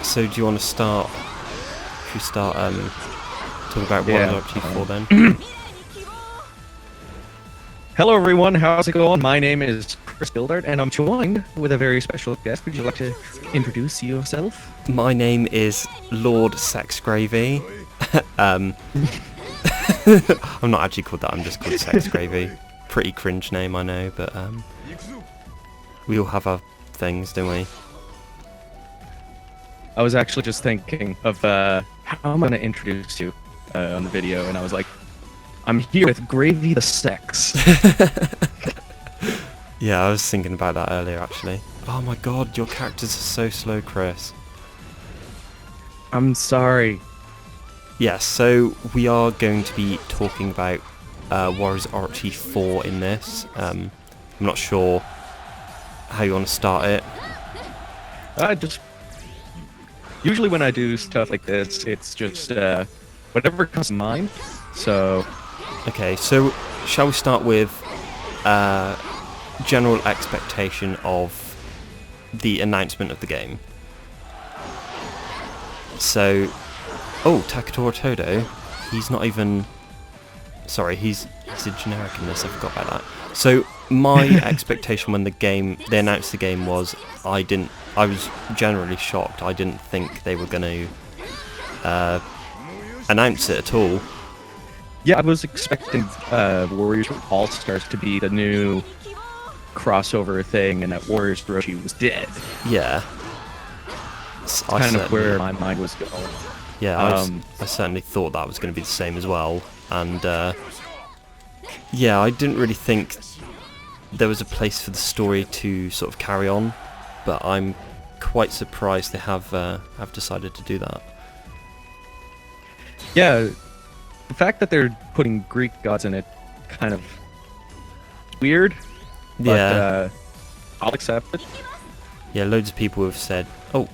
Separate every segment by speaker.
Speaker 1: So do you want to start? Should we start talking about what Orochi 4 then?
Speaker 2: Hello everyone, how's it going? My name is Gildart, and I'm joined with a very special guest. Would you like to introduce yourself?
Speaker 1: My name is Lord Sex Gravy. I'm not actually called that. I'm just called Sex Gravy. Pretty cringe name, I know, but we all have our things, don't we?
Speaker 2: I was actually just thinking of how I'm going to introduce you on the video, and I was like, I'm here with Gravy the Sex.
Speaker 1: Yeah, I was thinking about that earlier, actually. Oh my god, your characters are so slow, Chris.
Speaker 2: I'm sorry.
Speaker 1: Yes, so we are going to be talking about Warriors Orochi 4 in this. I'm not sure how you want to start it.
Speaker 2: Usually when I do stuff like this, it's just whatever comes to mind. So...
Speaker 1: Okay, so shall we start with general expectation of the announcement of the game? So, Takatoru Todo, he's not even... Sorry, he's a generic in this, I forgot about that. So, my expectation when they announced the game was, I was generally shocked. I didn't think they were going to announce it at all.
Speaker 2: Yeah, I was expecting Warriors All-Stars to be the new crossover thing, and that Warriors Orochi was dead.
Speaker 1: Yeah.
Speaker 2: Kind of where my mind was going.
Speaker 1: Yeah, I certainly thought that was going to be the same as well. And, yeah, I didn't really think there was a place for the story to sort of carry on, but I'm quite surprised they have decided to do that.
Speaker 2: Yeah. The fact that they're putting Greek gods in it, kind of weird, but
Speaker 1: Yeah.
Speaker 2: I'll accept it.
Speaker 1: Yeah, loads of people have said, what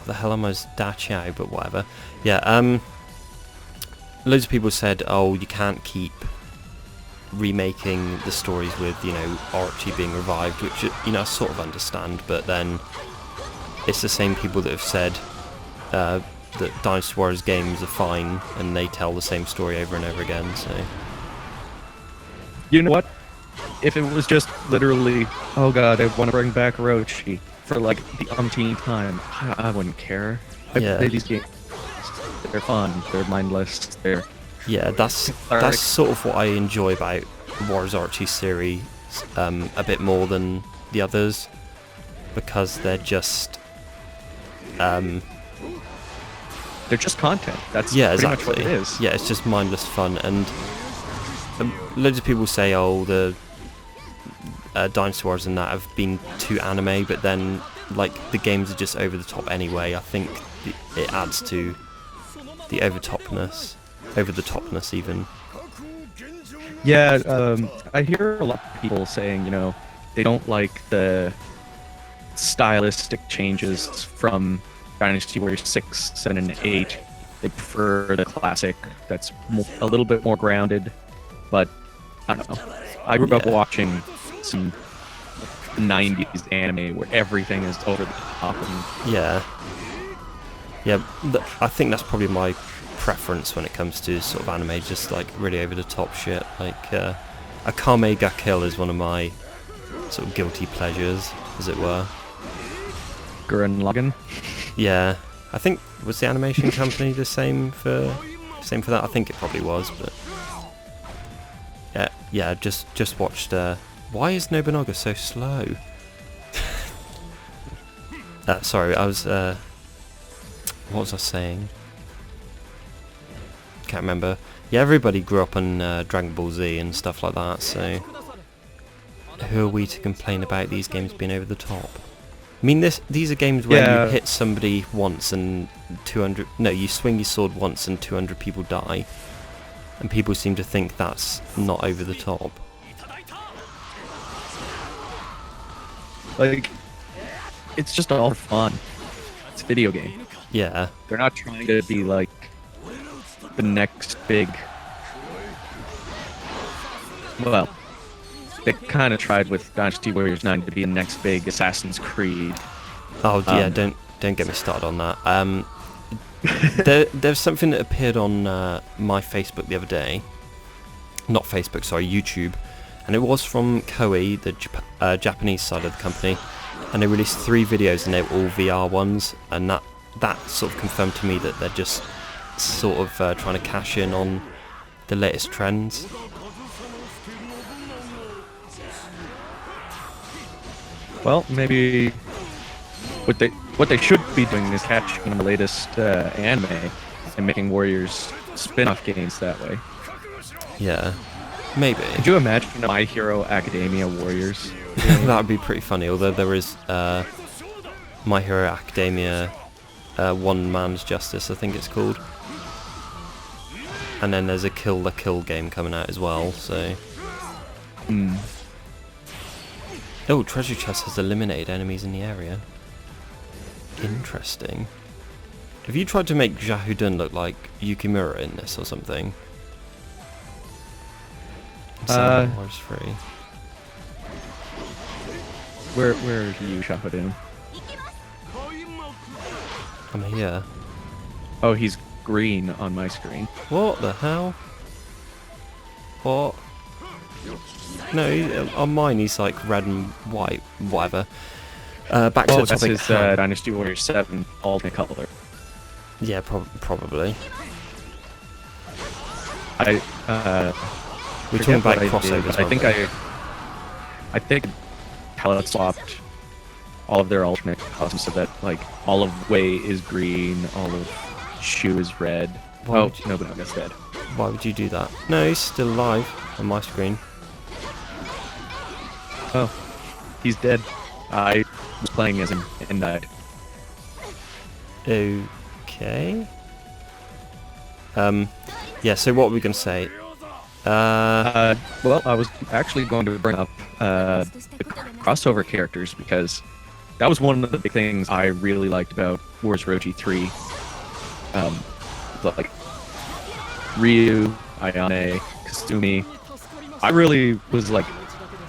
Speaker 1: the hell am I Da Chiao, but whatever. Yeah, loads of people said, you can't keep remaking the stories with, Orochi being revived, which, I sort of understand, but then it's the same people that have said, that Dynasty Warriors games are fine and they tell the same story over and over again, so...
Speaker 2: You know what? If it was just literally, oh god, I want to bring back Orochi for like the umpteenth time, I wouldn't care. I play these games. They're fun, they're mindless, they're...
Speaker 1: Yeah, that's sort of what I enjoy about Warriors Orochi series a bit more than the others, because they're just...
Speaker 2: They're just content. That's
Speaker 1: exactly.
Speaker 2: much what it is.
Speaker 1: Yeah, it's just mindless fun, and loads of people say, the Dynasty Warriors and that have been too anime, but then, the games are just over the top anyway. I think it adds to the over the topness even.
Speaker 2: Yeah, I hear a lot of people saying, they don't like the stylistic changes from Dynasty Warriors 6, 7, and 8. They prefer the classic that's a little bit more grounded, but I don't know. I grew up watching some 90s anime where everything is over the top.
Speaker 1: Yeah, I think that's probably my preference when it comes to sort of anime, just really over the top shit. Akame ga Kill is one of my sort of guilty pleasures, as it were.
Speaker 2: Gurren Lagann.
Speaker 1: Yeah, I think was the animation company the same for that. I think it probably was, but yeah. Just watched. Why is Nobunaga so slow? Sorry, I was. What was I saying? Can't remember. Yeah, everybody grew up on Dragon Ball Z and stuff like that, so who are we to complain about these games being over the top? I mean, these are games where you hit somebody once and you swing your sword once and 200 people die, and people seem to think that's not over the top.
Speaker 2: It's just all fun. It's a video game.
Speaker 1: Yeah.
Speaker 2: They're not trying to be like the next big... Well, they kind of tried with Dynasty Warriors 9 to be the next big Assassin's Creed.
Speaker 1: Oh yeah, don't don't get me started on that. There's something that appeared on my Facebook the other day. Not Facebook, sorry, YouTube. And it was from Koei, the Japanese side of the company. And they released 3 videos and they were all VR ones. And that sort of confirmed to me that they're just sort of trying to cash in on the latest trends.
Speaker 2: Well, maybe what they should be doing is catching the latest anime and making Warriors spin-off games that way.
Speaker 1: Yeah, maybe.
Speaker 2: Could you imagine My Hero Academia Warriors?
Speaker 1: That would be pretty funny, although there is My Hero Academia One Man's Justice, I think it's called. And then there's a Kill the Kill game coming out as well, so... Oh, Treasure Chest has eliminated enemies in the area. Interesting. Have you tried to make Jahudun look like Yukimura in this or something? Wars free.
Speaker 2: Where are you, Shahudun?
Speaker 1: I'm here.
Speaker 2: Oh, he's green on my screen.
Speaker 1: What the hell? What? No, on mine he's like red and white, whatever. Back to the
Speaker 2: that's
Speaker 1: topic.
Speaker 2: his Dynasty Warriors 7 alternate color.
Speaker 1: Yeah, probably.
Speaker 2: We're
Speaker 1: talking about crossovers.
Speaker 2: I think palette swapped all of their alternate costumes so that like all of Wei is green, all of Shu is red. Nobunaga's dead.
Speaker 1: Why would you do that? No, he's still alive on my screen.
Speaker 2: Oh, he's dead. I was playing as him and died.
Speaker 1: Okay. Yeah, so what were we going to say?
Speaker 2: Well, I was actually going to bring up the crossover characters because that was one of the big things I really liked about Wars Orochi 3. Like Ryu, Ayane, Kasumi. I really was like,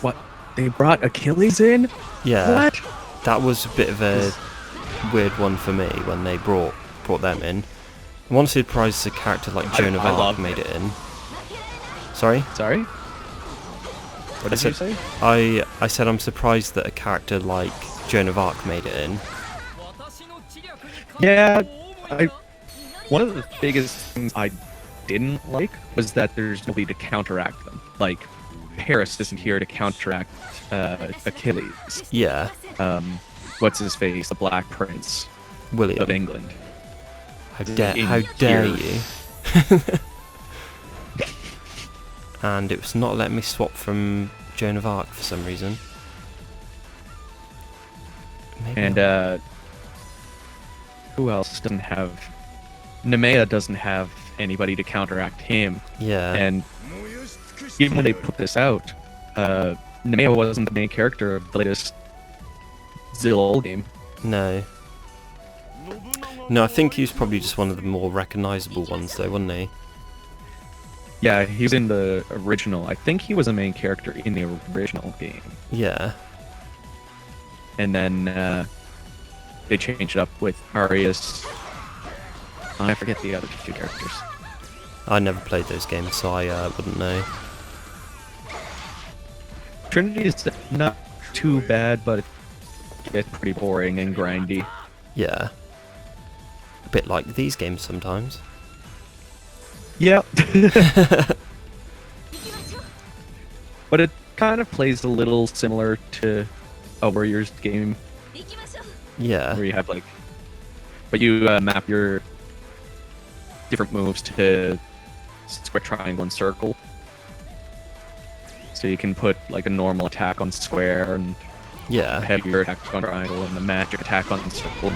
Speaker 2: what? They brought Achilles in?
Speaker 1: Yeah.
Speaker 2: What?
Speaker 1: That was a bit of a weird one for me when they brought them in. I'm honestly surprised a character like Joan of Arc made it in. Sorry?
Speaker 2: Sorry? What did you say?
Speaker 1: I said I'm surprised that a character like Joan of Arc made it in.
Speaker 2: Yeah, one of the biggest things I didn't like was that there's nobody to counteract them. Like, Paris isn't here to counteract Achilles.
Speaker 1: Yeah.
Speaker 2: What's his face? The Black Prince
Speaker 1: William
Speaker 2: of England.
Speaker 1: How dare you? And it was not letting me swap from Joan of Arc for some reason. Maybe
Speaker 2: and who else doesn't have... Nemea doesn't have anybody to counteract him.
Speaker 1: Yeah.
Speaker 2: And even when they put this out, Nemea wasn't the main character of the latest Zil game.
Speaker 1: No. No, I think he was probably just one of the more recognisable ones though, wasn't he?
Speaker 2: Yeah, he was in the original. I think he was a main character in the original game.
Speaker 1: Yeah.
Speaker 2: And then they changed it up with Arius. I forget the other 2 characters.
Speaker 1: I never played those games, so I wouldn't know.
Speaker 2: Trinity is not too bad, but it's pretty boring and grindy.
Speaker 1: Yeah. A bit like these games sometimes.
Speaker 2: Yeah. But it kind of plays a little similar to a Warriors game.
Speaker 1: Yeah.
Speaker 2: Where you have like... But you map your different moves to square, triangle, and circle. So you can put like a normal attack on square and a heavier attack on triangle and a magic attack on circle.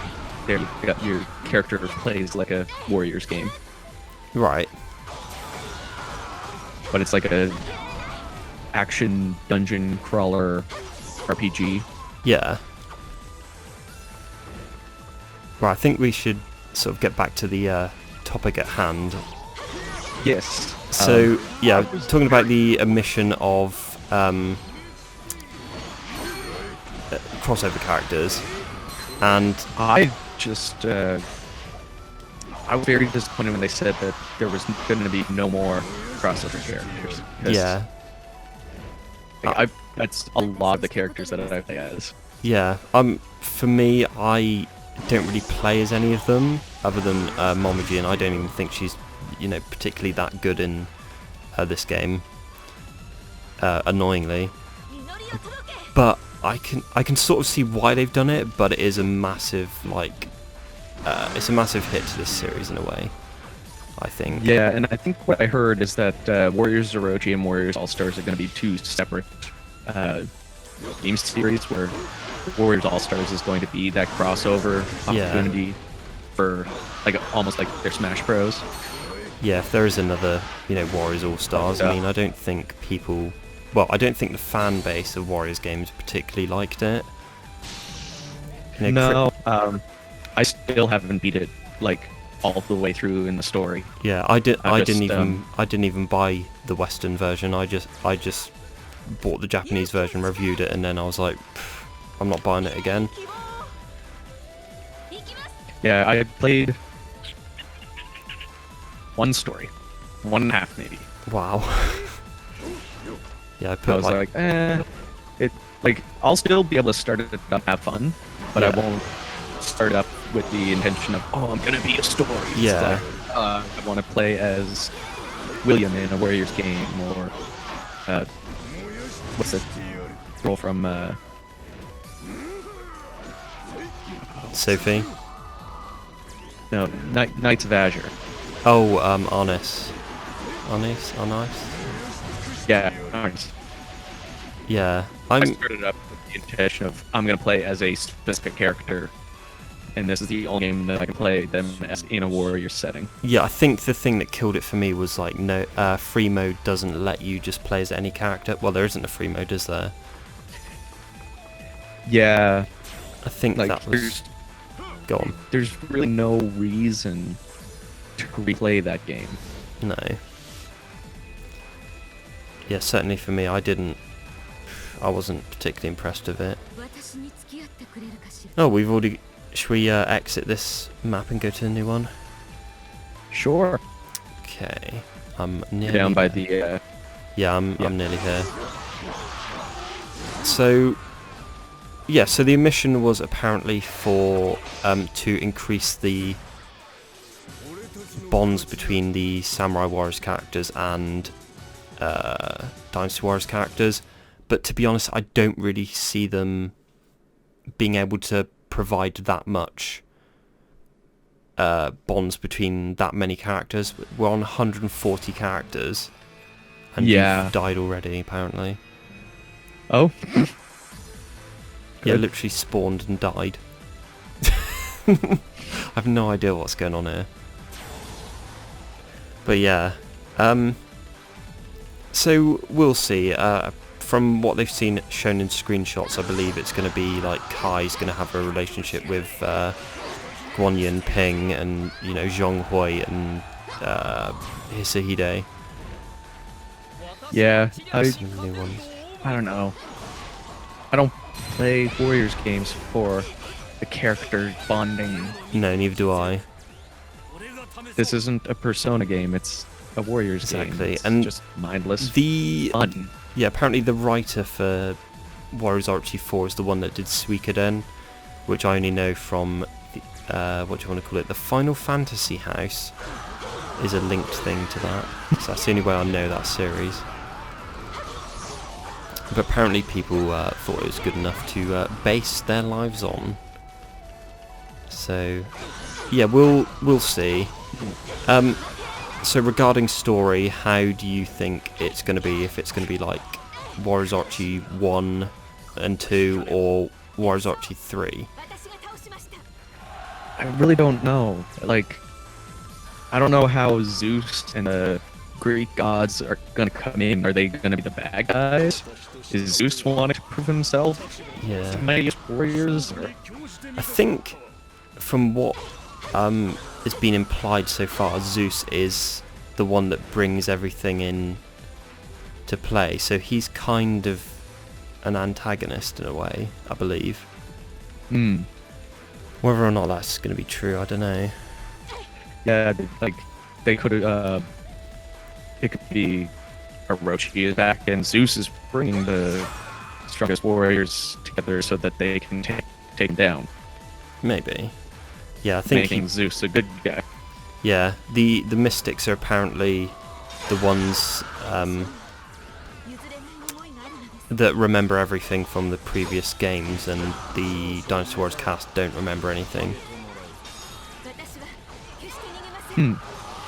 Speaker 2: There you got your character plays like a Warriors game.
Speaker 1: Right.
Speaker 2: But it's like a action dungeon crawler RPG.
Speaker 1: Yeah. Right, I think we should sort of get back to the topic at hand.
Speaker 2: Yes.
Speaker 1: So, yeah, talking about the omission of crossover characters, and
Speaker 2: I just I was very disappointed when they said that there was going to be no more crossover characters. 'Cause,
Speaker 1: Yeah.
Speaker 2: like, that's a lot of the characters that I play as.
Speaker 1: Yeah. For me, I don't really play as any of them other than Momiji, and I don't even think she's, particularly that good in this game. Annoyingly, but I can sort of see why they've done it. But it is a massive it's a massive hit to this series in a way, I think.
Speaker 2: Yeah, and I think what I heard is that Warriors Orochi and Warriors All Stars are going to be two separate game series, where Warriors All Stars is going to be that crossover opportunity for almost like their Smash Bros.
Speaker 1: Yeah, if there is another, Warriors All Stars, I mean, I don't think I don't think the fan base of Warriors games particularly liked it.
Speaker 2: I still haven't beat it all the way through in the story.
Speaker 1: Yeah, I didn't even buy the Western version. I just bought the Japanese version, reviewed it, and then I was like, I'm not buying it again.
Speaker 2: Yeah, I played one story, 1.5 maybe.
Speaker 1: Wow. Yeah,
Speaker 2: I was I'll still be able to start it up, have fun, but I won't start up with the intention of, I'm gonna be a story.
Speaker 1: Yeah.
Speaker 2: I want to play as William in a Warriors game, or what's the role from
Speaker 1: Sophie?
Speaker 2: No, Knights of Azure.
Speaker 1: Oh, Arnis. Arnis?
Speaker 2: Yeah, Arnis.
Speaker 1: Yeah,
Speaker 2: I started up with the intention of, I'm gonna play as a specific character, and this is the only game that I can play them as in a warrior setting.
Speaker 1: Yeah, I think the thing that killed it for me was no free mode doesn't let you just play as any character. Well, there isn't a free mode, is there?
Speaker 2: Yeah,
Speaker 1: I think that was. Go on.
Speaker 2: There's really no reason to replay that game.
Speaker 1: No. Yeah, certainly for me, I wasn't particularly impressed with it. Oh, should we exit this map and go to the new one?
Speaker 2: Sure.
Speaker 1: Okay. I'm nearly
Speaker 2: down by the...
Speaker 1: Yeah, I'm nearly here. So... Yeah, so the mission was apparently for to increase the bonds between the Samurai Warriors characters and Dynasty Warriors characters, but to be honest, I don't really see them being able to provide that much bonds between that many characters. We're on 140 characters, and you've died already, apparently.
Speaker 2: Oh?
Speaker 1: Yeah, literally spawned and died. I have no idea what's going on here. But yeah, so we'll see. From what they've seen shown in screenshots, I believe it's going to be Kai's going to have a relationship with Guanyin Ping and Zhong Hui and Hisahide.
Speaker 2: Yeah,
Speaker 1: Some new ones.
Speaker 2: I don't know. I don't play Warriors games for the character bonding.
Speaker 1: No, neither do I.
Speaker 2: This isn't a Persona game, it's a Warriors game.
Speaker 1: Exactly,
Speaker 2: It's
Speaker 1: and
Speaker 2: just mindless fun.
Speaker 1: Yeah, apparently the writer for Warriors Orochi 4 is the one that did Suikoden, which I only know from the, what do you want to call it, the Final Fantasy house is a linked thing to that. So that's the only way I know that series. But apparently people thought it was good enough to base their lives on. So yeah, we'll see. So regarding story, how do you think it's going to be? If it's going to be like Warriors Orochi 1 and 2 or Warriors Orochi 3?
Speaker 2: I really don't know. I don't know how Zeus and the Greek gods are going to come in. Are they going to be the bad guys? Is Zeus wanting to prove himself?
Speaker 1: Yeah.
Speaker 2: Mightiest warriors?
Speaker 1: I think from what has been implied so far, Zeus is the one that brings everything in to play. So he's kind of an antagonist in a way, I believe. Whether or not that's going to be true, I don't know.
Speaker 2: Yeah, like they could it could be Orochi is back and Zeus is bringing the strongest warriors together so that they can take him down.
Speaker 1: Maybe. Yeah, I think
Speaker 2: making Zeus a good guy.
Speaker 1: Yeah, the mystics are apparently the ones that remember everything from the previous games, and the Dynasty Warriors cast don't remember anything.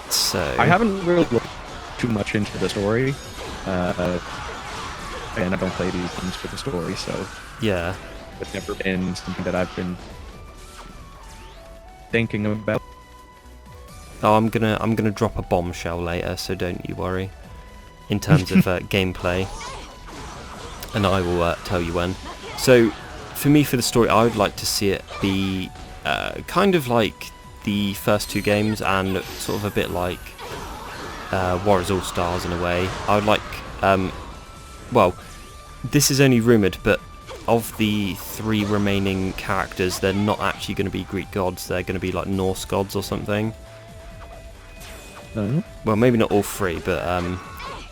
Speaker 1: So
Speaker 2: I haven't really looked too much into the story, and I don't play these games for the story, so
Speaker 1: yeah,
Speaker 2: it's never been something that I've been thinking about.
Speaker 1: Oh, I'm gonna drop a bombshell later, so don't you worry. In terms of gameplay, and I will tell you when. So, for me, for the story, I would like to see it be kind of like the first two games, and sort of a bit like Warriors All Stars in a way. I would like, well, this is only rumoured, but of the 3 remaining characters, they're not actually going to be Greek gods. They're going to be like Norse gods or something. Well, maybe not all 3, but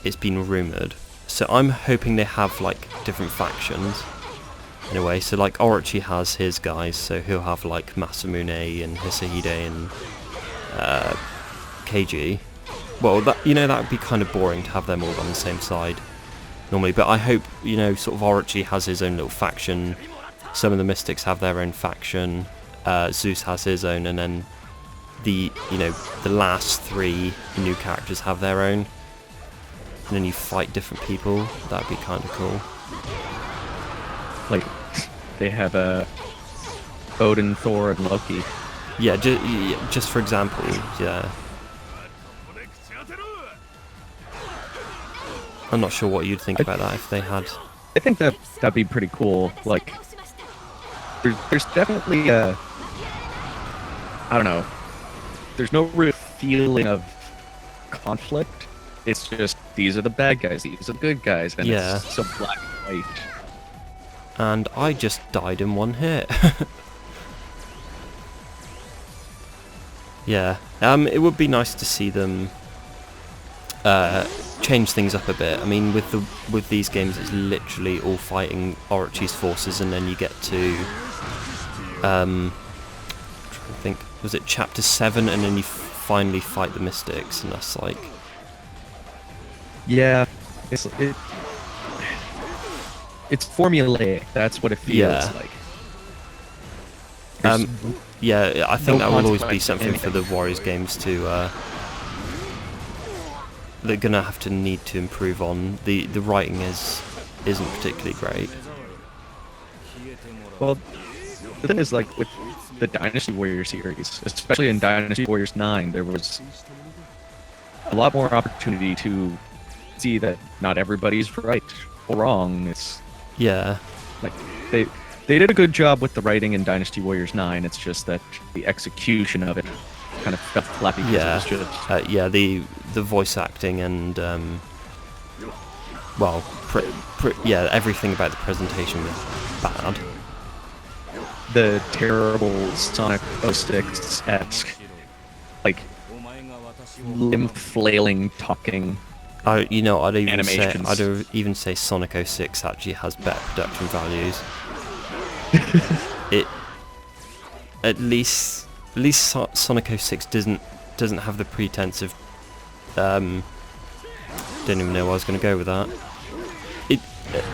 Speaker 1: it's been rumoured. So I'm hoping they have like different factions in a way. So like Orochi has his guys, so he'll have like Masamune and Hisahide and Keiji. Well, that would be kind of boring to have them all on the same side normally. But I hope sort of Orochi has his own little faction. Some of the mystics have their own faction. Zeus has his own, and then the last 3 new characters have their own, and then you fight different people. That'd be kind of cool.
Speaker 2: Like they have Odin, Thor, and Loki.
Speaker 1: Yeah, just for example, yeah. I'm not sure what you'd think about that if they had.
Speaker 2: I think that'd be pretty cool. Like, there's definitely I don't know. There's no real feeling of conflict. It's just, these are the bad guys, these are the good guys, and
Speaker 1: yeah.
Speaker 2: It's so black and white.
Speaker 1: And I just died in one hit. Yeah, it would be nice to see them change things up a bit. I mean, with these games, it's literally all fighting Orochi's forces, and then you get to I'm trying to think, was it chapter 7, and then you finally fight the mystics, and that's like,
Speaker 2: yeah, it's formulaic. That's what it feels like.
Speaker 1: Yeah, I think that will always be something for the Warriors games to they're gonna have to need to improve on. The writing isn't particularly great.
Speaker 2: Well, the thing is, like, with the Dynasty Warriors series, especially in Dynasty Warriors 9, there was a lot more opportunity to see that not everybody's right or wrong. It's like they did a good job with the writing in Dynasty Warriors 9. It's just that the execution of it kind of felt flappy.
Speaker 1: Yeah, the voice acting and well, everything about the presentation was bad.
Speaker 2: The terrible Sonic 06-esque, like, limb flailing talking.
Speaker 1: I'd even say Sonic 06 actually has better production values. At least Sonic 06 doesn't have the pretense of don't even know where I was going to go with that.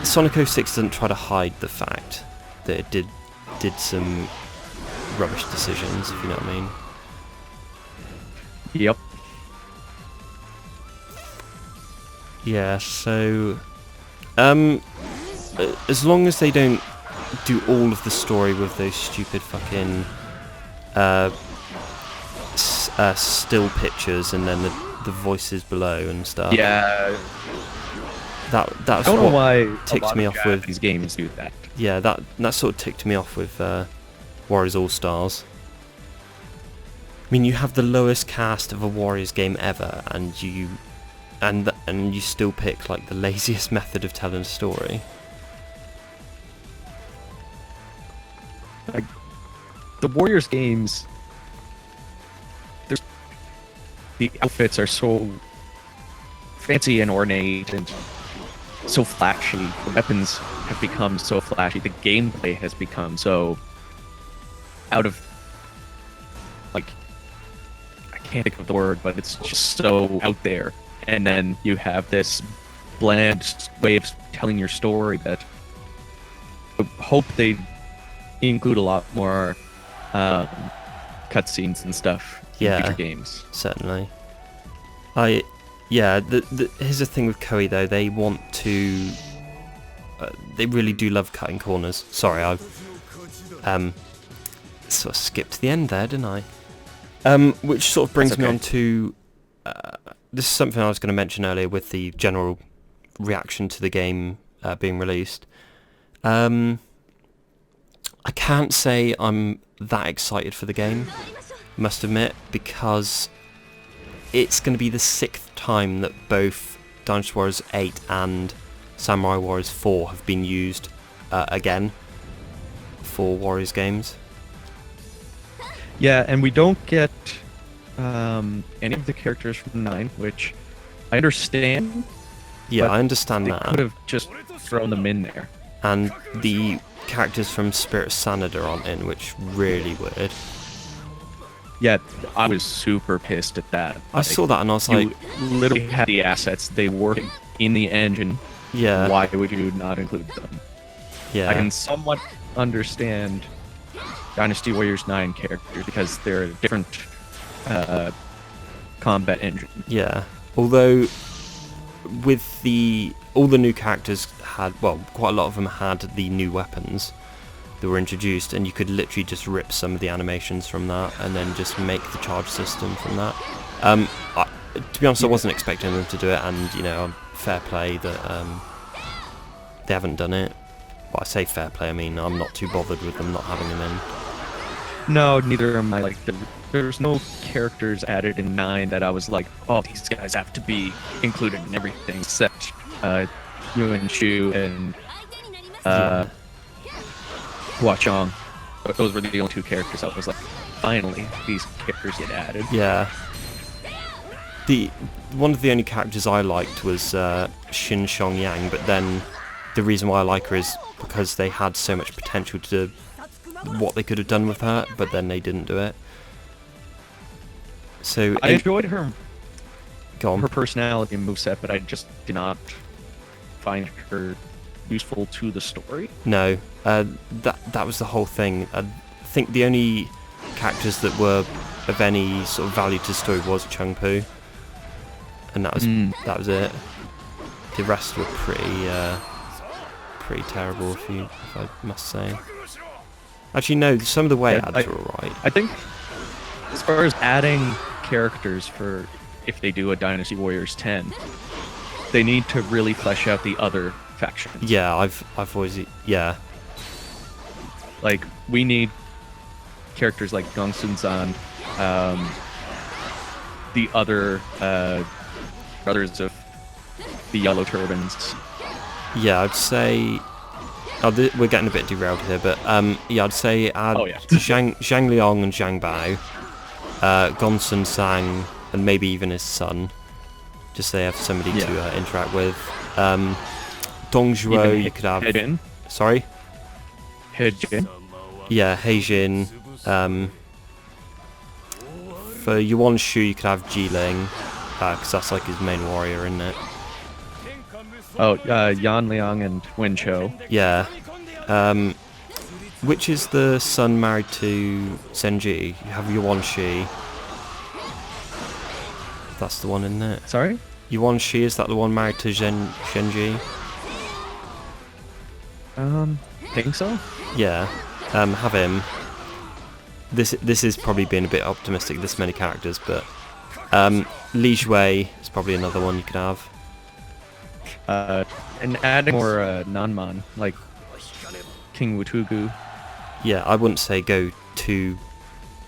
Speaker 1: Sonic 06 doesn't try to hide the fact that it did some rubbish decisions, if you know what I mean.
Speaker 2: Yep.
Speaker 1: Yeah, so as long as they don't do all of the story with those stupid fucking still pictures and then the voices below and stuff.
Speaker 2: Yeah.
Speaker 1: That's
Speaker 2: I don't know why
Speaker 1: ticked me off with
Speaker 2: these games do that.
Speaker 1: Yeah, that sort of ticked me off with Warriors All Stars. I mean, you have the lowest cast of a Warriors game ever, and you still pick like the laziest method of telling a story.
Speaker 2: the Warriors games, the outfits are so fancy and ornate and so flashy. The weapons have become so flashy. The gameplay has become so out of, like, I can't think of the word, but it's just so out there. And then you have this bland way of telling your story that I hope they include a lot more cutscenes and stuff in future games.
Speaker 1: Certainly. Here's the thing with Koei though, they want to, they really do love cutting corners. Sorry, I sort of skipped to the end there, didn't I? Which sort of brings me on to, this is something I was going to mention earlier with the general reaction to the game being released. I can't say I'm that excited for the game, must admit, because it's going to be the 6th time that both Dynasty Warriors 8 and Samurai Warriors 4 have been used again for Warriors games.
Speaker 2: Yeah, and we don't get any of the characters from 9, which I understand.
Speaker 1: Yeah, I understand
Speaker 2: they
Speaker 1: that.
Speaker 2: Could have just thrown them in there.
Speaker 1: And the characters from Spirit Sanada aren't in, which really weird.
Speaker 2: Yeah, I was super pissed at that.
Speaker 1: I saw that and I was like,
Speaker 2: literally had the assets, they work in the engine.
Speaker 1: Yeah.
Speaker 2: Why would you not include them?
Speaker 1: Yeah.
Speaker 2: I can somewhat understand Dynasty Warriors 9 characters because they're a different combat engine.
Speaker 1: Yeah. Although with all the new characters had, well, quite a lot of them had the new weapons that were introduced, and you could literally just rip some of the animations from that and then just make the charge system from that. To be honest, I wasn't expecting them to do it, and fair play that they haven't done it. Well, I say fair play, I mean I'm not too bothered with them not having them in.
Speaker 2: No, neither am I. Like, there's no characters added in 9 that I was like, oh, these guys have to be included in everything, except Yuan Shu and Hua Chong. Those were the only 2 characters I was like, finally, these characters get added.
Speaker 1: Yeah. One of the only characters I liked was Shin Shong Yang, but then the reason why I like her is because they had so much potential to what they could have done with her, but then they didn't do it. So
Speaker 2: I enjoyed her
Speaker 1: her
Speaker 2: personality and moveset, but I just did not find her useful to the story.
Speaker 1: No, that was the whole thing. I think the only characters that were of any sort of value to the story was Chung Pu, and that was it. The rest were pretty terrible, if I must say. Actually, no, some of the way ads were alright.
Speaker 2: I think as far as adding characters for if they do a Dynasty Warriors 10, they need to really flesh out the other factions.
Speaker 1: Yeah, I've always
Speaker 2: like, we need characters like Gong Sun Zan, the other brothers of the Yellow Turbans.
Speaker 1: Yeah, I'd say. We're getting a bit derailed here, but I'd say add Zhang Liang and Zhang Bao, Gonsun Sang, and maybe even his son, just so they have somebody to interact with. Dong Zhuo, you could have.
Speaker 2: Heijin.
Speaker 1: Sorry.
Speaker 2: Heijin.
Speaker 1: Yeah, Heijin. For Yuan Shu, you could have Jiling, because that's like his main warrior, isn't it?
Speaker 2: Oh, Yan Liang and Wen Chou.
Speaker 1: Yeah. Which is the son married to Senji? You have Yuan Shi. That's the one, isn't it?
Speaker 2: Sorry?
Speaker 1: Yuan Shi, is that the one married to Shenji?
Speaker 2: Think so?
Speaker 1: Yeah. Have him. This is probably being a bit optimistic, this many characters, but Li Shui is probably another one you could have.
Speaker 2: And adding more Nanman, like King Wutugu.
Speaker 1: Yeah, I wouldn't say go too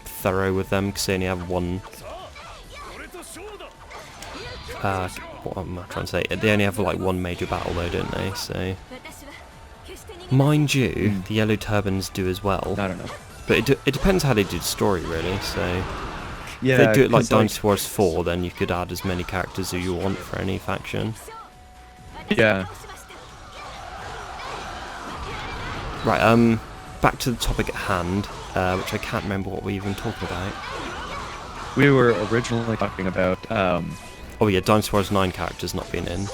Speaker 1: thorough with them, because they only have one... what am I trying to say? They only have like one major battle though, don't they? So... Mind you, the Yellow Turbans do as well.
Speaker 2: I don't know.
Speaker 1: But it depends how they do the story, really. So
Speaker 2: Yeah,
Speaker 1: if they do it like
Speaker 2: 'cause,
Speaker 1: Dynasty Wars 4, then you could add as many characters as you want for any faction.
Speaker 2: yeah.
Speaker 1: Right, back to the topic at hand, which I can't remember what we even talking about.
Speaker 2: We were originally talking about
Speaker 1: Oh yeah, Dynasty Wars 9 characters not being in,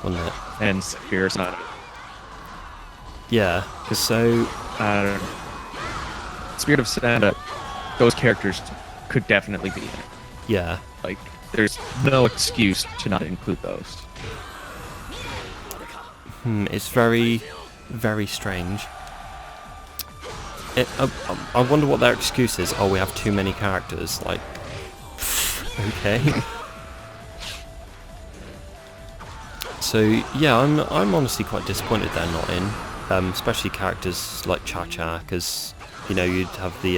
Speaker 1: wasn't it?
Speaker 2: and Spears not.
Speaker 1: Yeah, 'cause so
Speaker 2: I don't know. Spirit of Santa, those characters could definitely be in it.
Speaker 1: yeah,
Speaker 2: Like, there's no excuse to not include those.
Speaker 1: it's very, very strange. I wonder what their excuse is. Oh, we have too many characters. Like, okay. So yeah, I'm honestly quite disappointed they're not in, especially characters like Cha-Cha, because you know you'd have the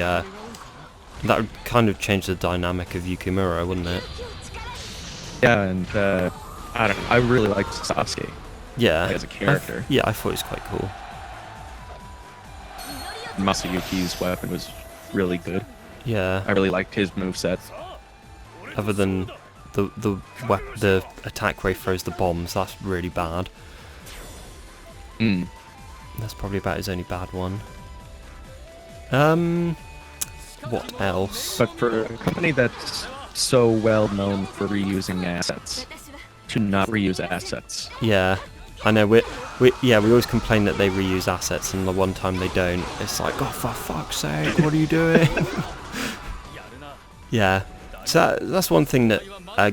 Speaker 1: that would kind of change the dynamic of Yukimura, wouldn't it?
Speaker 2: Yeah, and I don't know. I really liked Sasuke
Speaker 1: Yeah,
Speaker 2: as a character.
Speaker 1: yeah, I thought it was quite cool.
Speaker 2: Masayuki's weapon was really good.
Speaker 1: Yeah,
Speaker 2: I really liked his moveset.
Speaker 1: other than the attack where he throws the bombs, that's really bad.
Speaker 2: Mm.
Speaker 1: That's probably about his only bad one. What else?
Speaker 2: But for a company that's so well known for reusing assets, to not reuse assets.
Speaker 1: Yeah, I know. We always complain that they reuse assets, and the one time they don't, it's like, oh, for fuck's sake, what are you doing? Yeah, so that's one thing that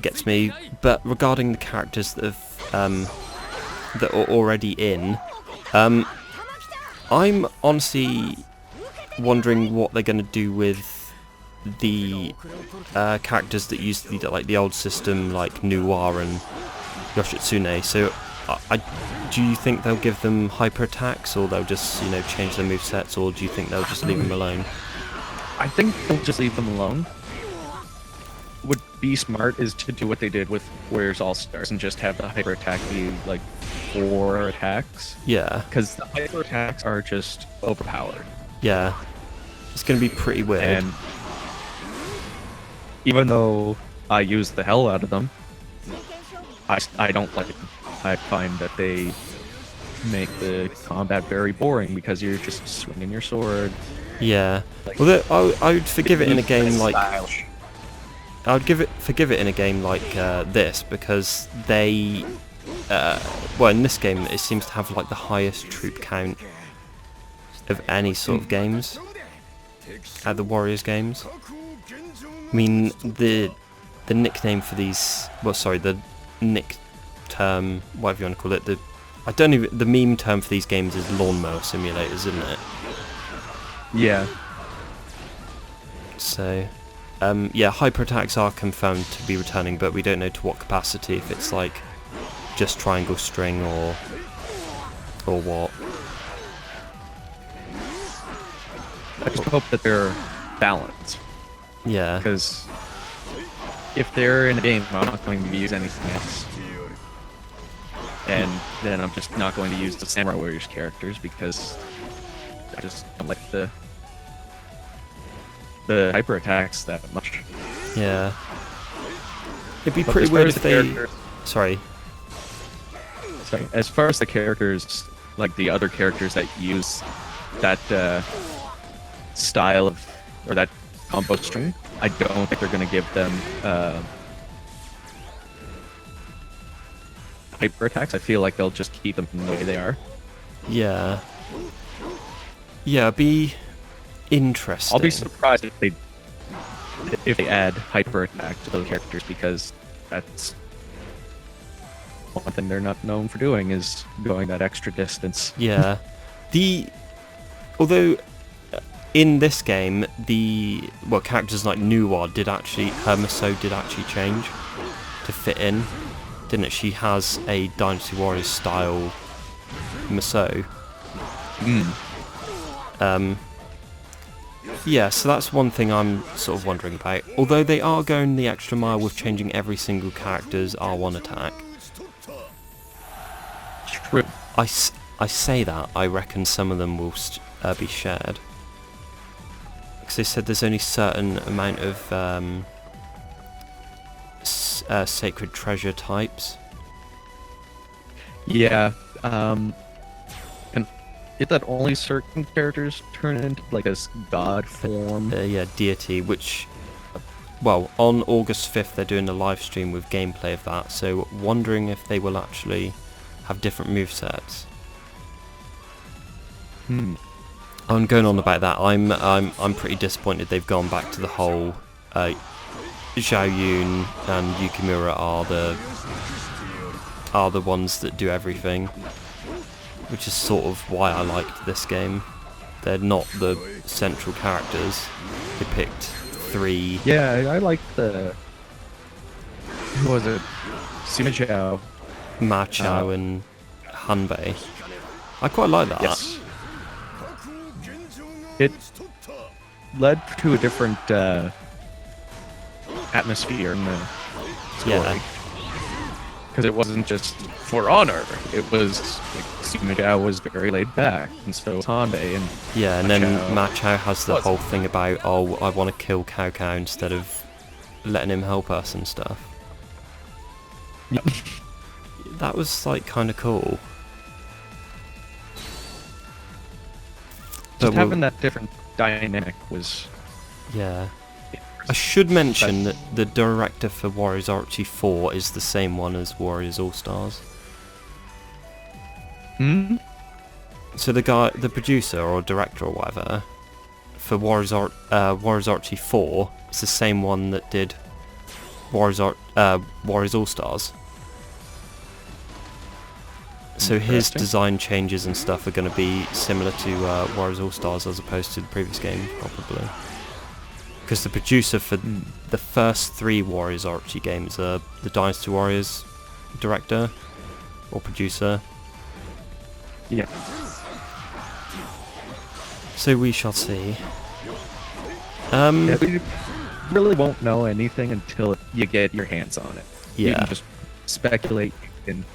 Speaker 1: gets me. But regarding the characters that have that are already in, I'm honestly wondering what they're going to do with the characters that used to be like the old system, like Noir and Yoshitsune. So, do you think they'll give them hyper attacks, or they'll just change their movesets, or do you think they'll just leave them alone?
Speaker 2: I think they'll just leave them alone. Would be smart is to do what they did with Warriors All Stars and just have the hyper attack be like 4 attacks.
Speaker 1: Yeah,
Speaker 2: Because the hyper attacks are just overpowered.
Speaker 1: yeah, it's going to be pretty weird.
Speaker 2: And even though I use the hell out of them, I don't like them. I find that they make the combat very boring because you're just swinging your sword.
Speaker 1: Yeah, well, I would forgive it in a game like
Speaker 2: Stylish.
Speaker 1: I would forgive it in a game like this, because they, well, in this game it seems to have like the highest troop count of any sort of games at the Warriors games. I mean, the nickname for these, well, sorry, the nick term, whatever you want to call it, the meme term for these games is lawnmower simulators, isn't it?
Speaker 2: Yeah.
Speaker 1: So, yeah, hyper attacks are confirmed to be returning, but we don't know to what capacity, if it's like just triangle string or what.
Speaker 2: I just hope that they're balanced.
Speaker 1: Yeah.
Speaker 2: Because if they're in a game, I'm not going to use anything else. And then I'm just not going to use the Samurai Warriors characters because I just don't like the hyper attacks that much.
Speaker 1: Yeah. It'd be
Speaker 2: But
Speaker 1: pretty
Speaker 2: as far
Speaker 1: weird
Speaker 2: as
Speaker 1: if
Speaker 2: the
Speaker 1: they...
Speaker 2: characters-
Speaker 1: Sorry.
Speaker 2: As far as the characters, like the other characters that use that style of, or that combo string, I don't think they're going to give them hyper attacks. I feel like they'll just keep them the way they are.
Speaker 1: Yeah. Yeah, it'd be interesting.
Speaker 2: I'll be surprised if they add hyper attack to those characters, because that's one thing they're not known for doing, is going that extra distance.
Speaker 1: Yeah. Although in this game, characters like Hermoso did actually change to fit in, didn't it? She has a Dynasty Warriors style Musou. Yeah, so that's one thing I'm sort of wondering about. Although they are going the extra mile with changing every single character's R1 attack.
Speaker 2: True.
Speaker 1: I say that, I reckon some of them will be shared. because they said there's only certain amount of sacred treasure types.
Speaker 2: Yeah. And is that only certain characters turn into like a god form?
Speaker 1: Yeah, deity, which, well, on August 5th they're doing a live stream with gameplay of that, so wondering if they will actually have different movesets. I'm going on about that. I'm pretty disappointed they've gone back to the whole Zhao Yun and Yukimura are the ones that do everything, which is sort of why I liked this game. They're not the central characters. They picked 3.
Speaker 2: Yeah, I like the... Who was it? Sima Zhao.
Speaker 1: Ma Chao and Hanbei. I quite like that.
Speaker 2: Yes. It led to a different atmosphere in the story.
Speaker 1: Yeah.
Speaker 2: Because it wasn't just for honor. It was like Sima Zhao was very laid back, and so was Hanbei. And
Speaker 1: Yeah, and then Ma Chao has the whole thing about, oh, I want to kill Cao Cao instead of letting him help us and stuff.
Speaker 2: Yep.
Speaker 1: That was like kind of cool.
Speaker 2: Just having that different dynamic was...
Speaker 1: Yeah. I should mention that the director for Warriors Orochi 4 is the same one as Warriors All-Stars. So the producer or director or whatever for Warriors Orochi 4 is the same one that did Warriors All-Stars. So his design changes and stuff are going to be similar to Warriors All-Stars as opposed to the previous game, probably. Because the producer for the first 3 Warriors Orochi games are the Dynasty Warriors director or producer.
Speaker 2: Yeah.
Speaker 1: So we shall see.
Speaker 2: Yeah, we really won't know anything until you get your hands on it.
Speaker 1: Yeah.
Speaker 2: You can just speculate and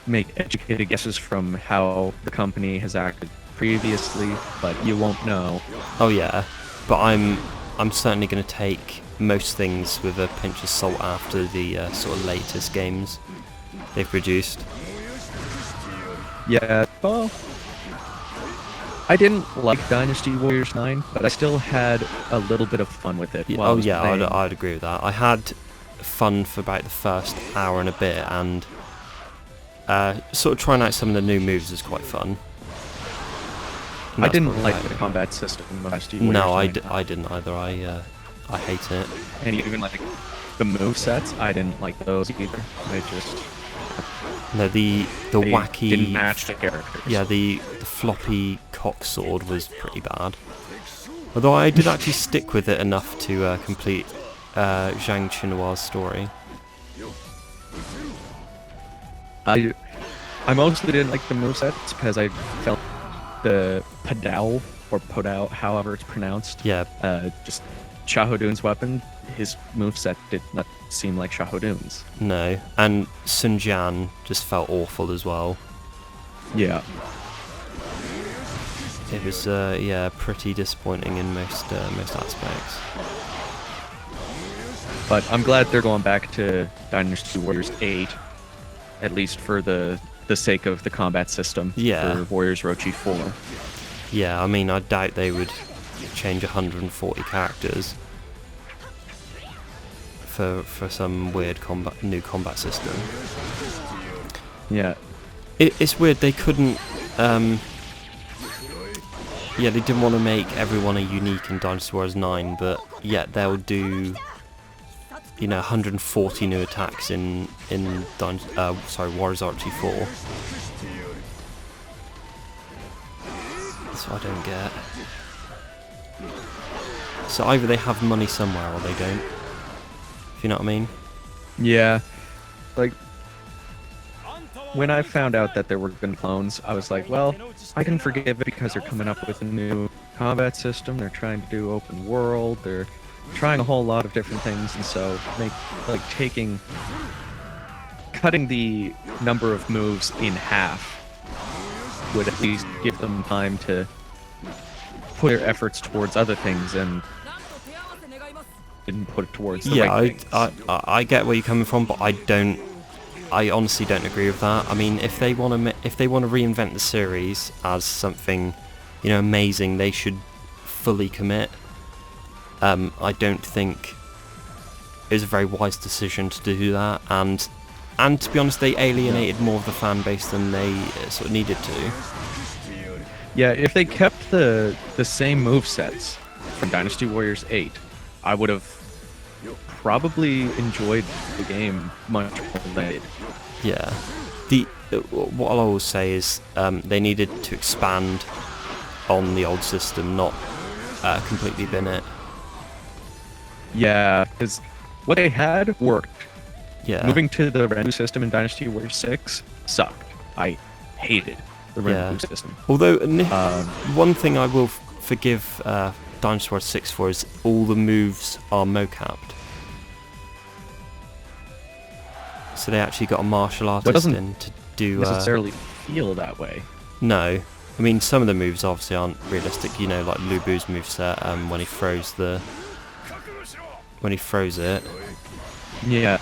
Speaker 2: make educated guesses from how the company has acted previously, but you won't know.
Speaker 1: Oh yeah, but I'm certainly going to take most things with a pinch of salt after the sort of latest games they've produced.
Speaker 2: Yeah, well, I didn't like Dynasty Warriors 9, but I still had a little bit of fun with it.
Speaker 1: Oh yeah, I'd agree with that. I had fun for about the first hour and a bit, and sort of trying out some of the new moves is quite fun.
Speaker 2: I didn't like the combat system of Dynasty Warriors.
Speaker 1: No, I didn't either. I hate it.
Speaker 2: And even like the movesets, I didn't like those either. I just...
Speaker 1: No, the wacky...
Speaker 2: didn't match the characters.
Speaker 1: Yeah, the floppy cock sword was pretty bad. Although I did actually stick with it enough to complete Zhang Qinua's story.
Speaker 2: I mostly didn't like the movesets because I felt the Padao, or Podao, however it's pronounced.
Speaker 1: Yeah.
Speaker 2: Just Xiaohodun's weapon, his moveset did not seem like Xiaohodun's.
Speaker 1: No, and Sun Jian just felt awful as well.
Speaker 2: Yeah.
Speaker 1: It was, yeah, pretty disappointing in most aspects.
Speaker 2: But I'm glad they're going back to Dynasty Warriors 8, at least for the sake of the combat system.
Speaker 1: Yeah.
Speaker 2: For Warriors Orochi 4.
Speaker 1: Yeah, I mean, I doubt they would change 140 characters for some weird new combat system.
Speaker 2: Yeah.
Speaker 1: It's weird, they couldn't... yeah, they didn't want to make everyone a unique in Dynasty Warriors 9, but yet they'll do, you know, 140 new attacks in Warriors Orochi 4. That's what I don't get. So either they have money somewhere or they don't. If you know what I mean?
Speaker 2: Yeah. Like, when I found out that there were going to be clones, I was like, well, I can forgive it because they're coming up with a new combat system, they're trying to do open world, they're trying a whole lot of different things, and so cutting the number of moves in half would at least give them time to put their efforts towards other things and didn't put it towards the right things.
Speaker 1: I get where you're coming from, but I honestly don't agree with that. I mean, if they want to reinvent the series as something, amazing, they should fully commit. I don't think it was a very wise decision to do that, and to be honest, they alienated more of the fan base than they sort of needed to.
Speaker 2: Yeah, if they kept the same movesets from Dynasty Warriors 8, I would have probably enjoyed the game much more than I did.
Speaker 1: Yeah. What I'll always say is they needed to expand on the old system, not completely bin it.
Speaker 2: Yeah, because what they had worked.
Speaker 1: Yeah.
Speaker 2: Moving to the brand new system in Dynasty Warriors 6 sucked. I hated the brand new system.
Speaker 1: Although, one thing I will forgive Dynasty Warriors 6 for is all the moves are mocapped. So they actually got a martial artist in to do...
Speaker 2: necessarily feel that way.
Speaker 1: No. I mean, some of the moves obviously aren't realistic, like Lubu's moveset when he throws it.
Speaker 2: Yeah,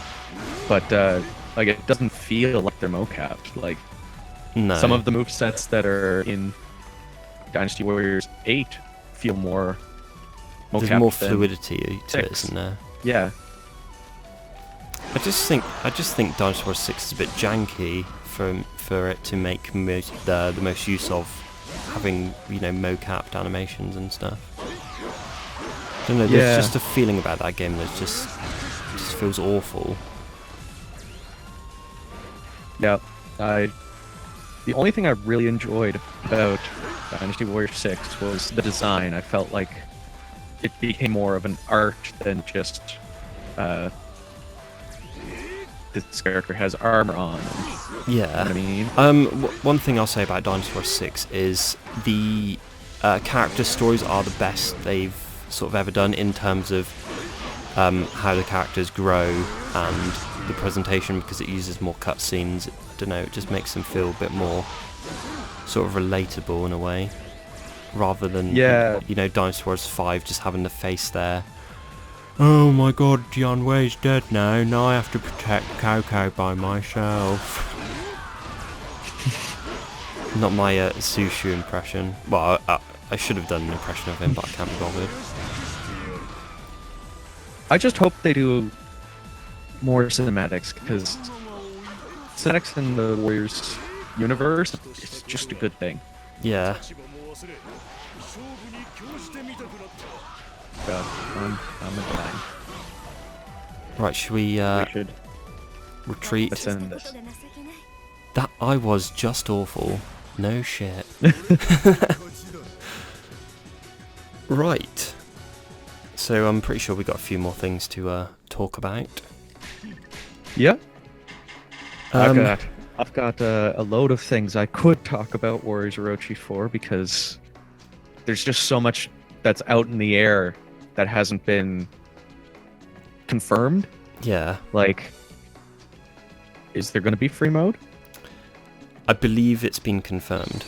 Speaker 2: but it doesn't feel like they're mocapped. Like,
Speaker 1: no.
Speaker 2: Some of the movesets that are in Dynasty Warriors 8 feel more mocapped.
Speaker 1: There's more fluidity to it, isn't there?
Speaker 2: Yeah.
Speaker 1: I just think Dynasty Warriors 6 is a bit janky for it to make the most use of having mocapped animations and stuff. I don't know. There's just a feeling about that game that just feels awful.
Speaker 2: Yeah, the only thing I really enjoyed about Dynasty Warriors 6 was the design. I felt like it became more of an art than just this character has armor on.
Speaker 1: Yeah.
Speaker 2: You know what I mean?
Speaker 1: One thing I'll say about Dynasty Warriors 6 is the character stories are the best they've sort of ever done in terms of how the characters grow and the presentation, because it uses more cutscenes. I don't know, it just makes them feel a bit more sort of relatable in a way, rather than Dynasty Warriors 5 just having the face there. Oh my god, Jian Wei's dead now. Now I have to protect Coco by myself. Not my Sushu impression. Well, I should have done an impression of him, but I can't be bothered.
Speaker 2: I just hope they do more cinematics, because cinematics in the Warriors universe is just a good thing.
Speaker 1: Yeah.
Speaker 2: God, I'm dying.
Speaker 1: Right, should we
Speaker 2: should
Speaker 1: retreat?
Speaker 2: Let's end this.
Speaker 1: That I was just awful. No shit. Right. So I'm pretty sure we got a few more things to talk about.
Speaker 2: Yeah. I've got a load of things I could talk about Warriors Orochi for, because there's just so much that's out in the air that hasn't been confirmed.
Speaker 1: Yeah.
Speaker 2: Like, is there going to be free mode?
Speaker 1: I believe it's been confirmed.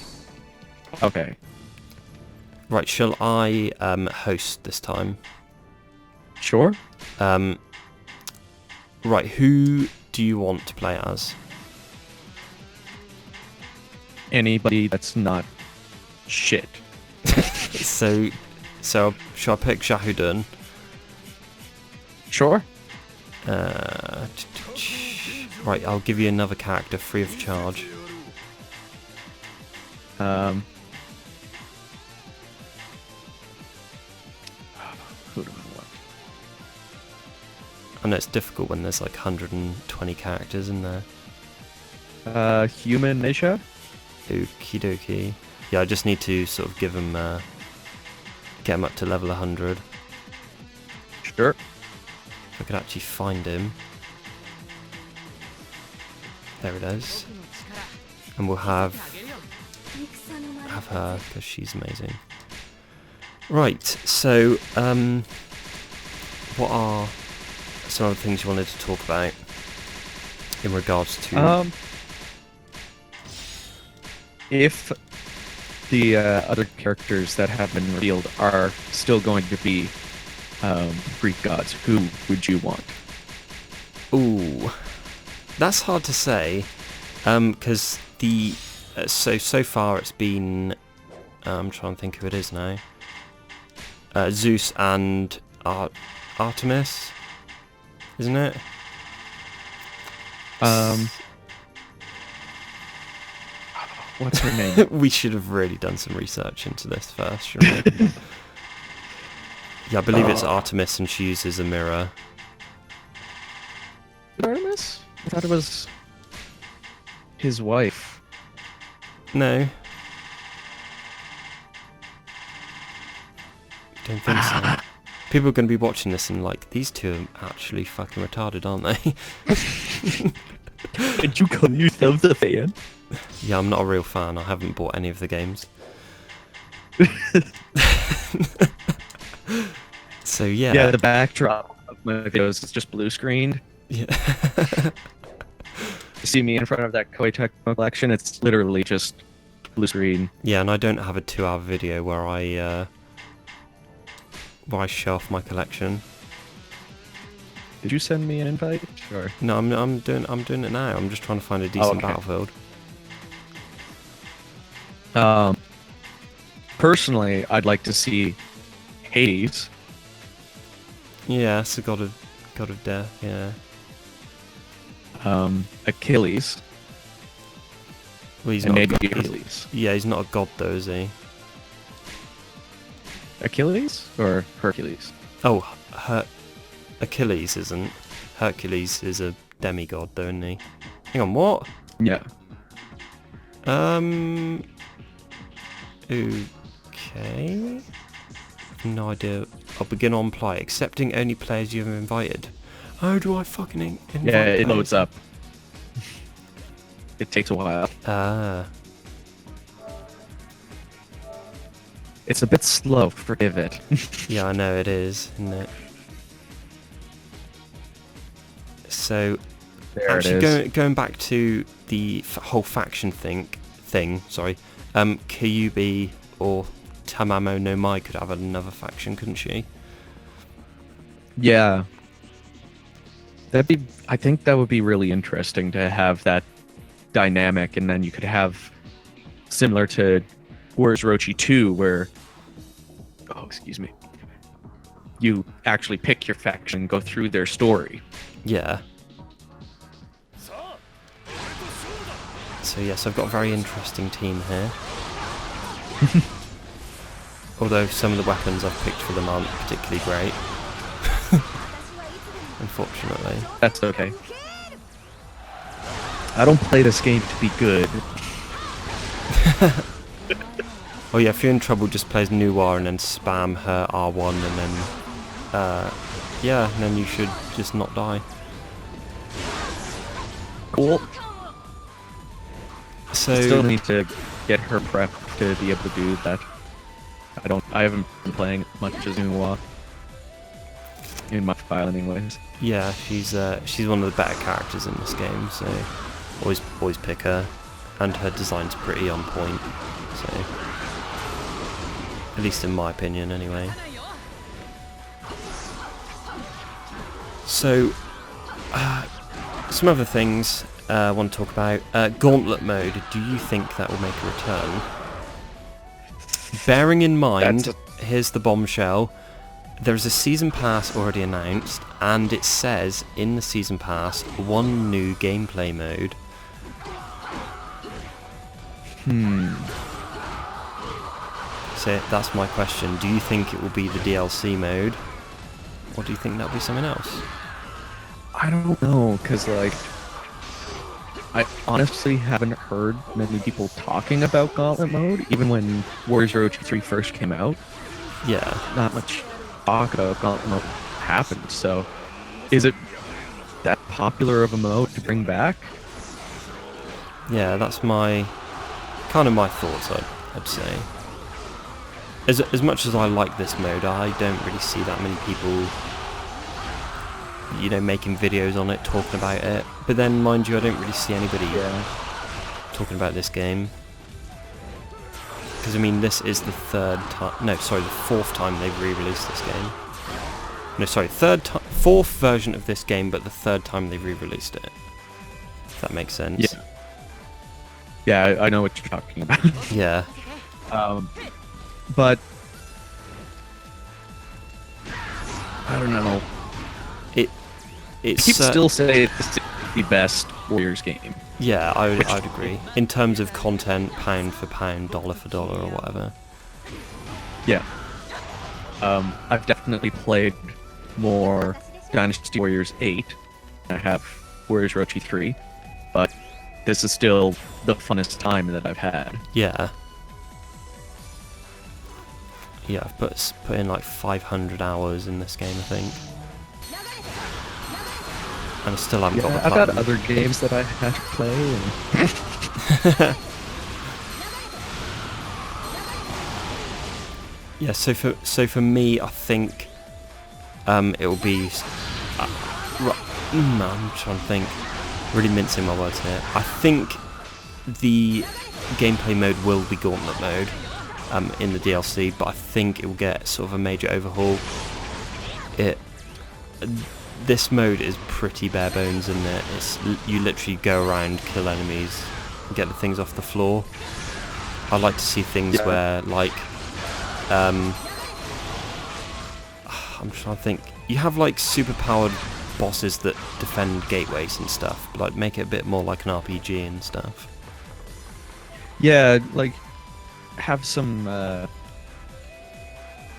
Speaker 2: Okay.
Speaker 1: Right, shall I host this time?
Speaker 2: Sure.
Speaker 1: Right, who do you want to play as?
Speaker 2: Anybody that's not shit.
Speaker 1: So shall I pick Shahudun?
Speaker 2: Sure.
Speaker 1: Right, I'll give you another character free of charge.
Speaker 2: Who do I want?
Speaker 1: I know it's difficult when there's like 120 characters in there.
Speaker 2: Human Nisha?
Speaker 1: Okie dokie. Yeah, I just need to sort of give him, get him up to level 100.
Speaker 2: Sure.
Speaker 1: If I could actually find him. There it is. And we'll have her, because she's amazing. Right, so, what are some other things you wanted to talk about in regards to...
Speaker 2: If the other characters that have been revealed are still going to be Greek gods, who would you want?
Speaker 1: Ooh, that's hard to say, because the so far it's been I'm trying to think who it is now. Zeus and Artemis, isn't it?
Speaker 2: What's her name?
Speaker 1: We should have really done some research into this first, shouldn't we? Yeah, I believe it's Artemis, and she uses a mirror.
Speaker 2: Artemis? I thought it was his wife.
Speaker 1: No. Don't think so. People are going to be watching this and like, these two are actually fucking retarded, aren't they?
Speaker 2: Did you call yourself a fan?
Speaker 1: Yeah, I'm not a real fan. I haven't bought any of the games. So yeah.
Speaker 2: Yeah, the backdrop of my videos is just blue screened.
Speaker 1: Yeah.
Speaker 2: You see me in front of that Koei Tecmo collection, it's literally just blue screen.
Speaker 1: Yeah, and I don't have a 2-hour video where I show off my collection.
Speaker 2: Did you send me an invite? Or?
Speaker 1: No, I'm doing it now. I'm just trying to find a decent Battlefield.
Speaker 2: Personally, I'd like to see Hades.
Speaker 1: Yeah, it's the god of death. Yeah.
Speaker 2: Achilles.
Speaker 1: Well, he's
Speaker 2: And
Speaker 1: not.
Speaker 2: maybe
Speaker 1: A god.
Speaker 2: Achilles.
Speaker 1: Yeah, he's not a god though, is he?
Speaker 2: Achilles or Hercules?
Speaker 1: Oh, Achilles isn't. Hercules is a demigod though, isn't he? Hang on, what?
Speaker 2: Yeah.
Speaker 1: Okay. No idea. I'll begin on play, accepting only players you have invited. How do I fucking invite
Speaker 2: Yeah, it
Speaker 1: players?
Speaker 2: loads up. It takes a while.
Speaker 1: Ah.
Speaker 2: It's a bit slow, forgive it.
Speaker 1: Yeah, I know it is, isn't it? So,
Speaker 2: There
Speaker 1: actually,
Speaker 2: it is.
Speaker 1: going back to the whole faction thing. Sorry, Kyubi or Tamamo no Mai could have another faction, couldn't she?
Speaker 2: Yeah. I think that would be really interesting to have that dynamic, and then you could have similar to Where's Orochi 2, where you actually pick your faction and go through their story.
Speaker 1: Yeah. So yes, I've got a very interesting team here. Although some of the weapons I've picked for them aren't particularly great. Unfortunately.
Speaker 2: That's okay. I don't play this game to be good.
Speaker 1: Oh yeah, if you're in trouble, just play as Noir and then spam her R1 and then, yeah, and then you should just not die.
Speaker 2: Cool.
Speaker 1: So,
Speaker 2: I still need to get her prep to be able to do that. I haven't been playing much as Noir. In my file anyways.
Speaker 1: yeah, she's one of the better characters in this game, so always pick her, and her design's pretty on point, so at least in my opinion anyway. So some other things I want to talk about. Gauntlet mode, do you think that will make a return? Bearing in mind, here's the bombshell, there's a season pass already announced, and it says in the season pass one new gameplay mode. So that's my question. Do you think it will be the DLC mode, or do you think that'll be something else?
Speaker 2: I don't know, because, like, I honestly haven't heard many people talking about Gauntlet mode, even when Warriors Orochi 3 first came out.
Speaker 1: Yeah.
Speaker 2: Not much talk about Gauntlet mode happened, so is it that popular of a mode to bring back?
Speaker 1: Yeah, that's my thoughts, I'd say. As much as I like this mode, I don't really see that many people, you know, making videos on it, talking about it. But then, mind you, I don't really see anybody talking about this game. Because I mean, this is the fourth time they've re-released this game. No, sorry, fourth version of this game, but the third time they've re-released it. If that makes sense.
Speaker 2: Yeah. Yeah, I know what you're talking about.
Speaker 1: Yeah.
Speaker 2: But I don't know.
Speaker 1: It's
Speaker 2: people still say it's the best Warriors game.
Speaker 1: Yeah, I'd agree. In terms of content, pound for pound, dollar for dollar, or whatever.
Speaker 2: Yeah. I've definitely played more Dynasty Warriors 8 than I have Warriors Orochi 3, but this is still the funnest time that I've had.
Speaker 1: Yeah. Yeah, I've put in like 500 hours in this game, I think. And I still haven't got the
Speaker 2: I've
Speaker 1: platinum.
Speaker 2: got other games that I have to play. And
Speaker 1: Yeah, so for me, I think it will be. I'm trying to think. Really mincing my words here. I think the gameplay mode will be gauntlet mode in the DLC, but I think it will get sort of a major overhaul. This mode is pretty bare bones, isn't it? You literally go around, kill enemies, and get the things off the floor. I like to see things where, like, I'm trying to think. You have like super-powered bosses that defend gateways and stuff, but, like, make it a bit more like an RPG and stuff.
Speaker 2: yeah, like have some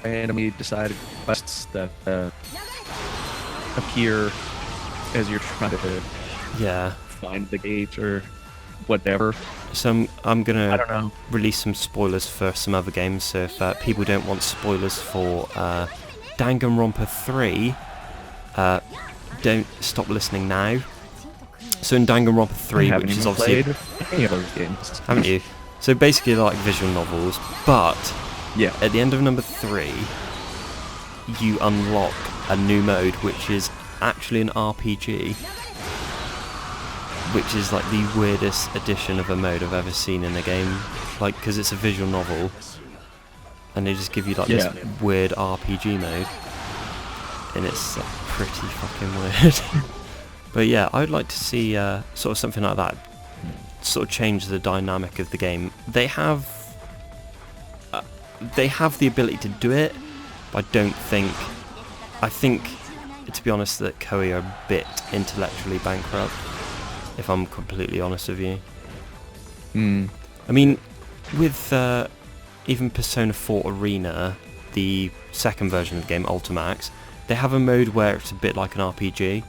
Speaker 2: randomly decided quests that appear as you're trying to
Speaker 1: Yeah.
Speaker 2: find the gate or whatever.
Speaker 1: So I'm
Speaker 2: I
Speaker 1: gonna
Speaker 2: don't know.
Speaker 1: release some spoilers for some other games. So if people don't want spoilers for Danganronpa 3, don't stop listening now. So in Danganronpa 3,
Speaker 2: I haven't
Speaker 1: which is
Speaker 2: even
Speaker 1: obviously
Speaker 2: played any of those games.
Speaker 1: haven't you? So basically, they're like visual novels, but
Speaker 2: Yeah.
Speaker 1: at the end of number 3, you unlock a new mode, which is actually an RPG, which is like the weirdest addition of a mode I've ever seen in a game. Like, because it's a visual novel, and they just give you like this weird RPG mode, and it's pretty fucking weird. But yeah, I'd like to see sort of something like that, sort of change the dynamic of the game. They have the ability to do it, but I think, to be honest, that Koei are a bit intellectually bankrupt, if I'm completely honest with you. I mean, with even Persona 4 Arena, the second version of the game, Ultimax, they have a mode where it's a bit like an RPG,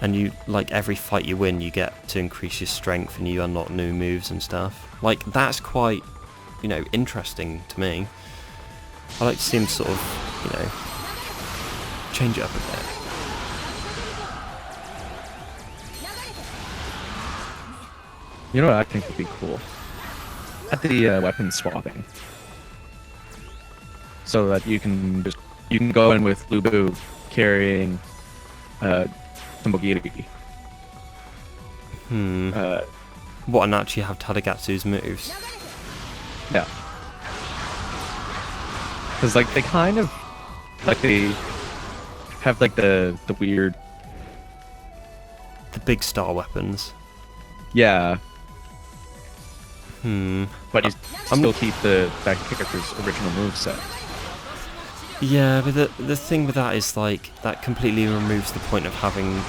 Speaker 1: and you, like, every fight you win, you get to increase your strength and you unlock new moves and stuff. Like, that's quite, interesting to me. I like to see them sort of, change it up a bit.
Speaker 2: You know what I think would be cool? At the weapon swapping. So that you can go in with Lubu carrying Tombogiri.
Speaker 1: What, and actually have Tadagatsu's moves?
Speaker 2: Yeah. Because, like, they kind of, like, they have, like, the weird...
Speaker 1: The big star weapons.
Speaker 2: Yeah. But you still keep that character's original moveset.
Speaker 1: Yeah, but the thing with that is, like, that completely removes the point of having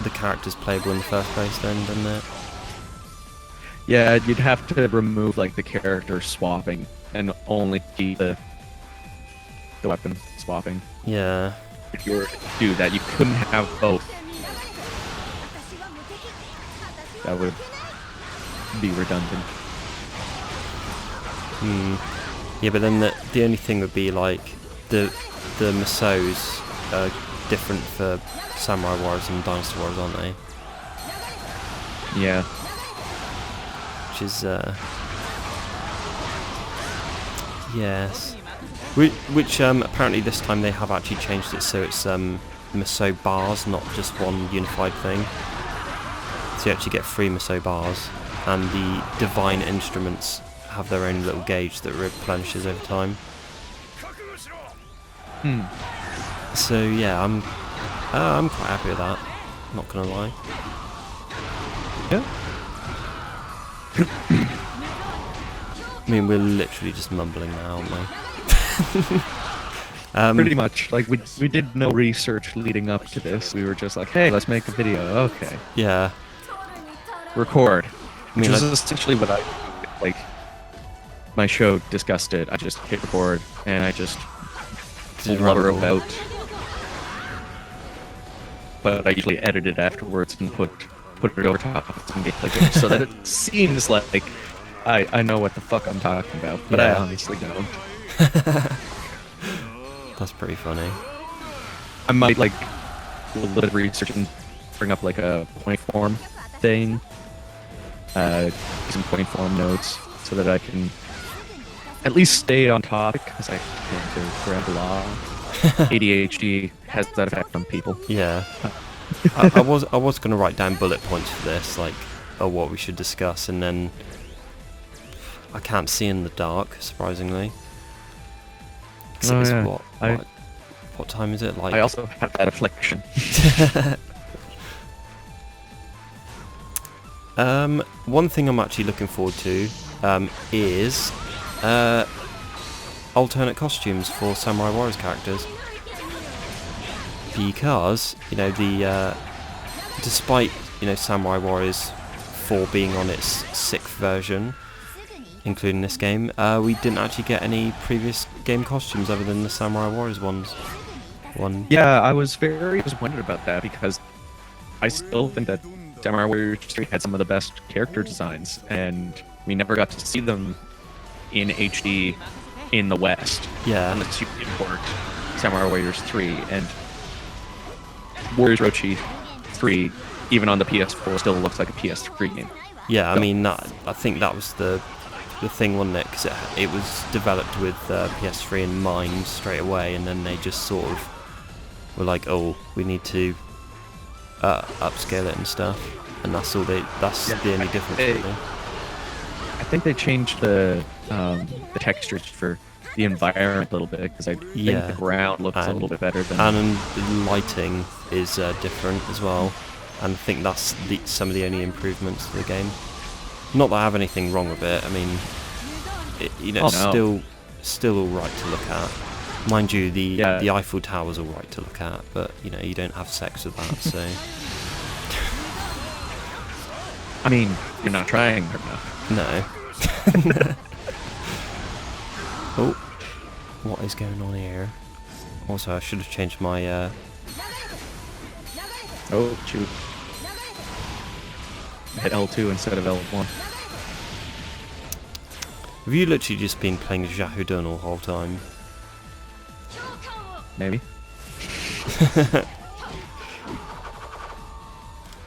Speaker 1: the characters playable in the first place then, doesn't it?
Speaker 2: Yeah, you'd have to remove, like, the character swapping and only keep the weapon swapping.
Speaker 1: Yeah.
Speaker 2: If you were to do that, you couldn't have both. That would be redundant.
Speaker 1: Yeah, but then the only thing would be, like, the Masos are different for Samurai Warriors and Dynasty Warriors, aren't they?
Speaker 2: Yeah.
Speaker 1: Which is, yes. Which apparently this time they have actually changed it so it's Maso bars, not just one unified thing. So you actually get 3 Maso bars, and the divine instruments have their own little gauge that replenishes over time. So yeah, I'm quite happy with that. Not gonna lie.
Speaker 2: Yeah.
Speaker 1: I mean, we're literally just mumbling now, aren't we?
Speaker 2: Pretty much. Like, we did no research leading up to this. We were just like, hey, let's make a video. Okay.
Speaker 1: Yeah.
Speaker 2: Record.
Speaker 1: I mean,
Speaker 2: Which is essentially what like, my show discussed it. I just hit record, and I just blubber about. But I usually edit it afterwards and put it over top of some gameplay so that it seems like I know what the fuck I'm talking about, but I obviously don't.
Speaker 1: That's pretty funny.
Speaker 2: I might like do a little bit of research and bring up like a point form thing, some point form notes, so that I can at least stay on topic, because I tend to ramble on. ADHD has that effect on people.
Speaker 1: Yeah. I was going to write down bullet points for this, like, what we should discuss, and then I can't see in the dark, surprisingly. What time is it? Like,
Speaker 2: I also have that affliction.
Speaker 1: One thing I'm actually looking forward to is alternate costumes for Samurai Warriors characters, because despite Samurai Warriors 4 being on its 6th version, including this game, we didn't actually get any previous game costumes other than the Samurai Warriors ones.
Speaker 2: Yeah, I was very disappointed about that, because I still think that Samurai Warriors 3 had some of the best character designs, and we never got to see them in HD in the West.
Speaker 1: Yeah.
Speaker 2: Unless you import Samurai Warriors 3, and Warriors Orochi 3, even on the PS4, still looks like a PS3 game.
Speaker 1: Yeah, I mean, I think that was the thing, wasn't it? Because it was developed with PS3 in mind straight away, and then they just sort of were like, oh, we need to upscale it and stuff, and that's the only difference, really.
Speaker 2: I think they changed the textures for the environment a little bit, because I think the ground looks a little bit better than...
Speaker 1: And the lighting is different as well, and I think that's some of the only improvements to the game. Not that I have anything wrong with it. I mean, still all right to look at. Mind you, the Eiffel Tower's all right to look at, but you don't have sex with that, so.
Speaker 2: I mean, you're not trying enough.
Speaker 1: No. Oh, what is going on here? Also, I should have changed my.
Speaker 2: Oh, shoot. Hit L2 instead of L1.
Speaker 1: Have you literally just been playing Jahudun all the whole time?
Speaker 2: Maybe.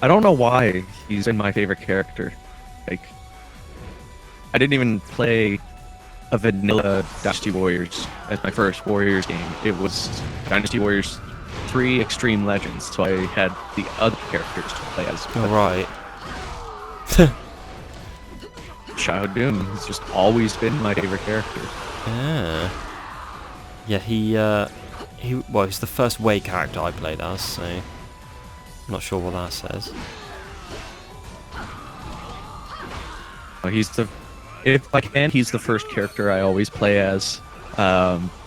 Speaker 2: I don't know why he's been my favorite character. Like, I didn't even play a vanilla Dynasty Warriors as my first Warriors game. It was Dynasty Warriors 3 Extreme Legends, so I had the other characters to play as.
Speaker 1: Oh, right.
Speaker 2: Doom has just always been my favorite character.
Speaker 1: Yeah, he's the first Wei character I played as, so I'm not sure what that says.
Speaker 2: If I can, he's the first character I always play as.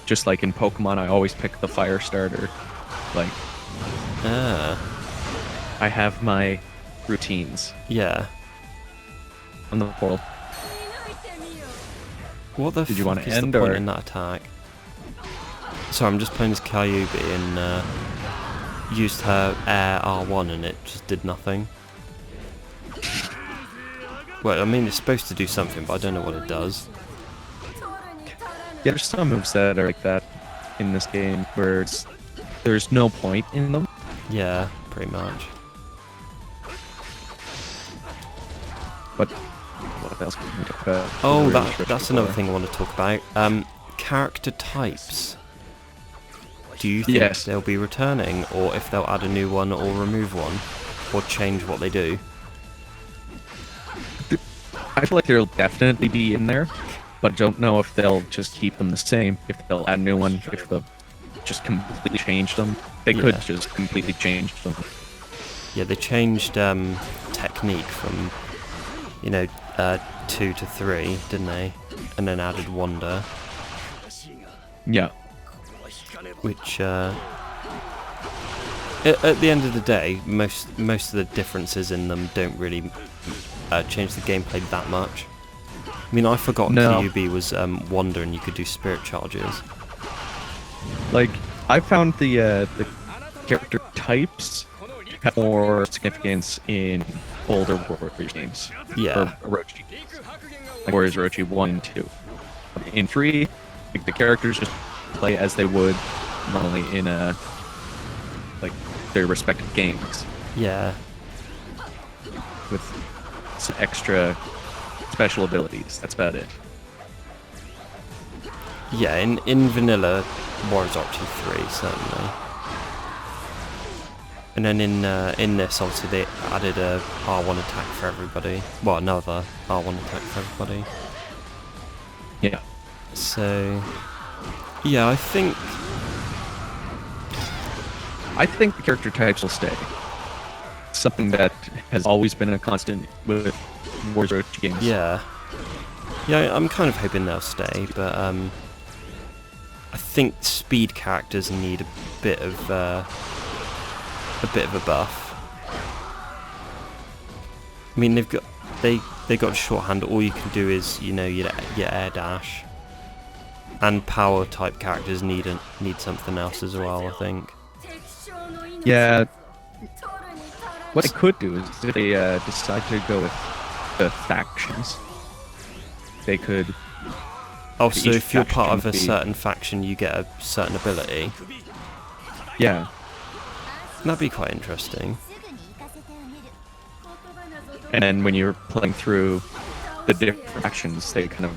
Speaker 2: Just like in Pokemon, I always pick the fire starter. Like, I have my routines.
Speaker 1: Yeah.
Speaker 2: On the portal.
Speaker 1: What the
Speaker 2: Did you want to
Speaker 1: is
Speaker 2: end
Speaker 1: the point
Speaker 2: or
Speaker 1: in that attack? Sorry, I'm just playing as Kyuubi and used her air R1 and it just did nothing. Well, I mean, it's supposed to do something, but I don't know what it does.
Speaker 2: Yeah, there's some moves that are like that in this game where there's no point in them.
Speaker 1: Yeah, pretty much.
Speaker 2: But what else can we talk about?
Speaker 1: Oh, that's another thing I want to talk about. Character types. Do you think they'll be returning, or if they'll add a new one or remove one, or change what they do?
Speaker 2: I feel like they'll definitely be in there. but don't know if they'll just keep them the same, if they'll add a new one, if they'll just completely change them. They could just completely change them.
Speaker 1: Yeah, they changed technique from, 2 to 3, didn't they? And then added wonder.
Speaker 2: Yeah.
Speaker 1: Which, at the end of the day, most of the differences in them don't really change the gameplay that much. I mean, I forgot QB was wonder and you could do spirit charges.
Speaker 2: Like, I found the character types have more significance in older Warriors games.
Speaker 1: Yeah.
Speaker 2: Or Orochi. Like Warriors Orochi 1 and 2. In 3, like, the characters just play as they would normally in their respective games.
Speaker 1: Yeah.
Speaker 2: With some extra special abilities. That's about it.
Speaker 1: Yeah, in vanilla Warriors Orochi 3, certainly. And then in this, obviously, they added a R1 attack for everybody. Well, another R1 attack for everybody.
Speaker 2: Yeah.
Speaker 1: So, yeah, I think
Speaker 2: the character types will stay. Something that has always been a constant with Warriors Orochi games.
Speaker 1: Yeah. Yeah, I'm kind of hoping they'll stay, but I think speed characters need a bit of a buff. I mean, they got shorthand. All you can do is your air dash, and power type characters need something else as well, I think.
Speaker 2: Yeah. What they could do is if they decide to go with the factions, they could.
Speaker 1: Oh, so if you're part of a certain faction, you get a certain ability.
Speaker 2: Yeah.
Speaker 1: That'd be quite interesting.
Speaker 2: And then when you're playing through the different factions, they kind of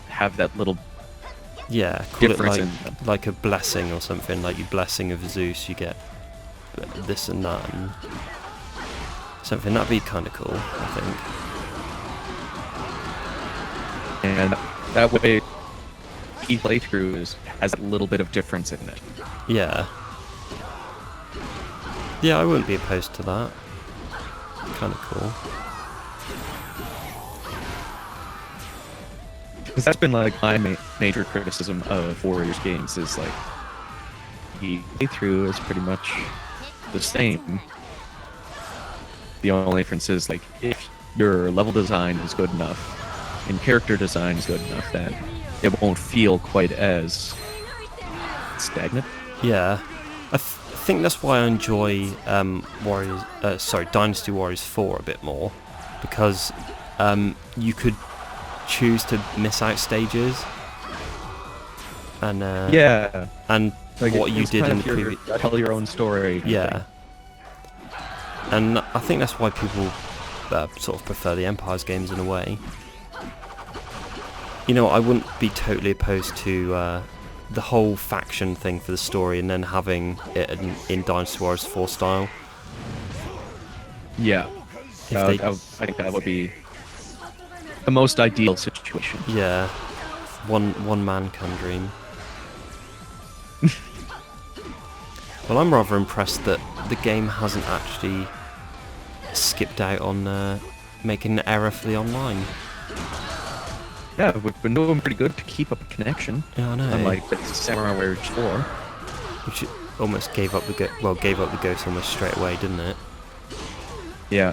Speaker 2: have that little
Speaker 1: call
Speaker 2: difference
Speaker 1: it
Speaker 2: in
Speaker 1: like a blessing or something. Like your blessing of Zeus, you get this and that and something. That'd be kind of cool, I think.
Speaker 2: And that way, each playthrough has a little bit of difference in it.
Speaker 1: Yeah. Yeah, I wouldn't be opposed to that. Kind of cool.
Speaker 2: Because that's been like my major criticism of Warriors games is like the playthrough is pretty much the same. The only difference is like if your level design is good enough and character design is good enough, then it won't feel quite as stagnant.
Speaker 1: Yeah. I think that's why I enjoy Dynasty Warriors 4 a bit more, because you could choose to miss out stages, and and like what you did in the previous.
Speaker 2: Tell your own story.
Speaker 1: Yeah, and I think that's why people sort of prefer the Empires games in a way. I wouldn't be totally opposed to the whole faction thing for the story, and then having it in Dynasty Warriors 4 style.
Speaker 2: Yeah, I think that would be the most ideal situation.
Speaker 1: Yeah, one man can dream. Well, I'm rather impressed that the game hasn't actually skipped out on making an error for the online.
Speaker 2: Yeah, we've been doing pretty good to keep up a connection.
Speaker 1: Yeah, I know.
Speaker 2: Unlike the Samurai Warriors 4.
Speaker 1: Which almost gave up the ghost almost straight away, didn't it?
Speaker 2: Yeah.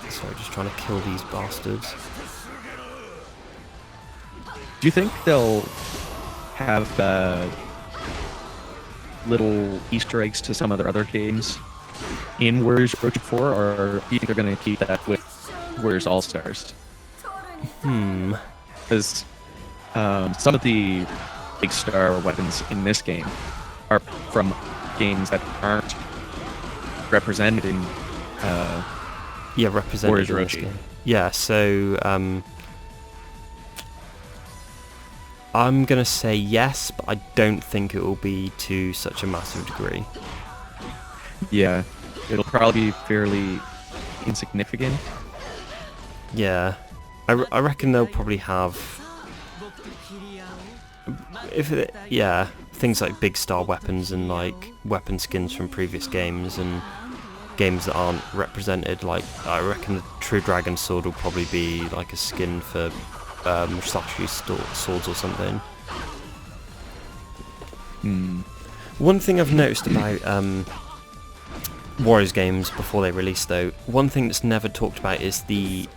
Speaker 1: Sorry, just trying to kill these bastards.
Speaker 2: Do you think they'll have little Easter eggs to some of their other games in Warriors Orochi 4, or do you think they're going to keep that with Warriors All-Stars? Because some of the big star weapons in this game are from games that aren't represented in
Speaker 1: represented
Speaker 2: Warriors
Speaker 1: in this
Speaker 2: Orochi.
Speaker 1: game. Yeah, so I'm gonna say yes, but I don't think it will be to such a massive degree.
Speaker 2: Yeah, it'll probably be fairly insignificant.
Speaker 1: Yeah, I reckon they'll probably have things like big star weapons and like weapon skins from previous games and games that aren't represented. Like I reckon the True Dragon Sword will probably be like a skin for Musashi swords or something. One thing I've noticed about Warriors games before they release, though, one thing that's never talked about is the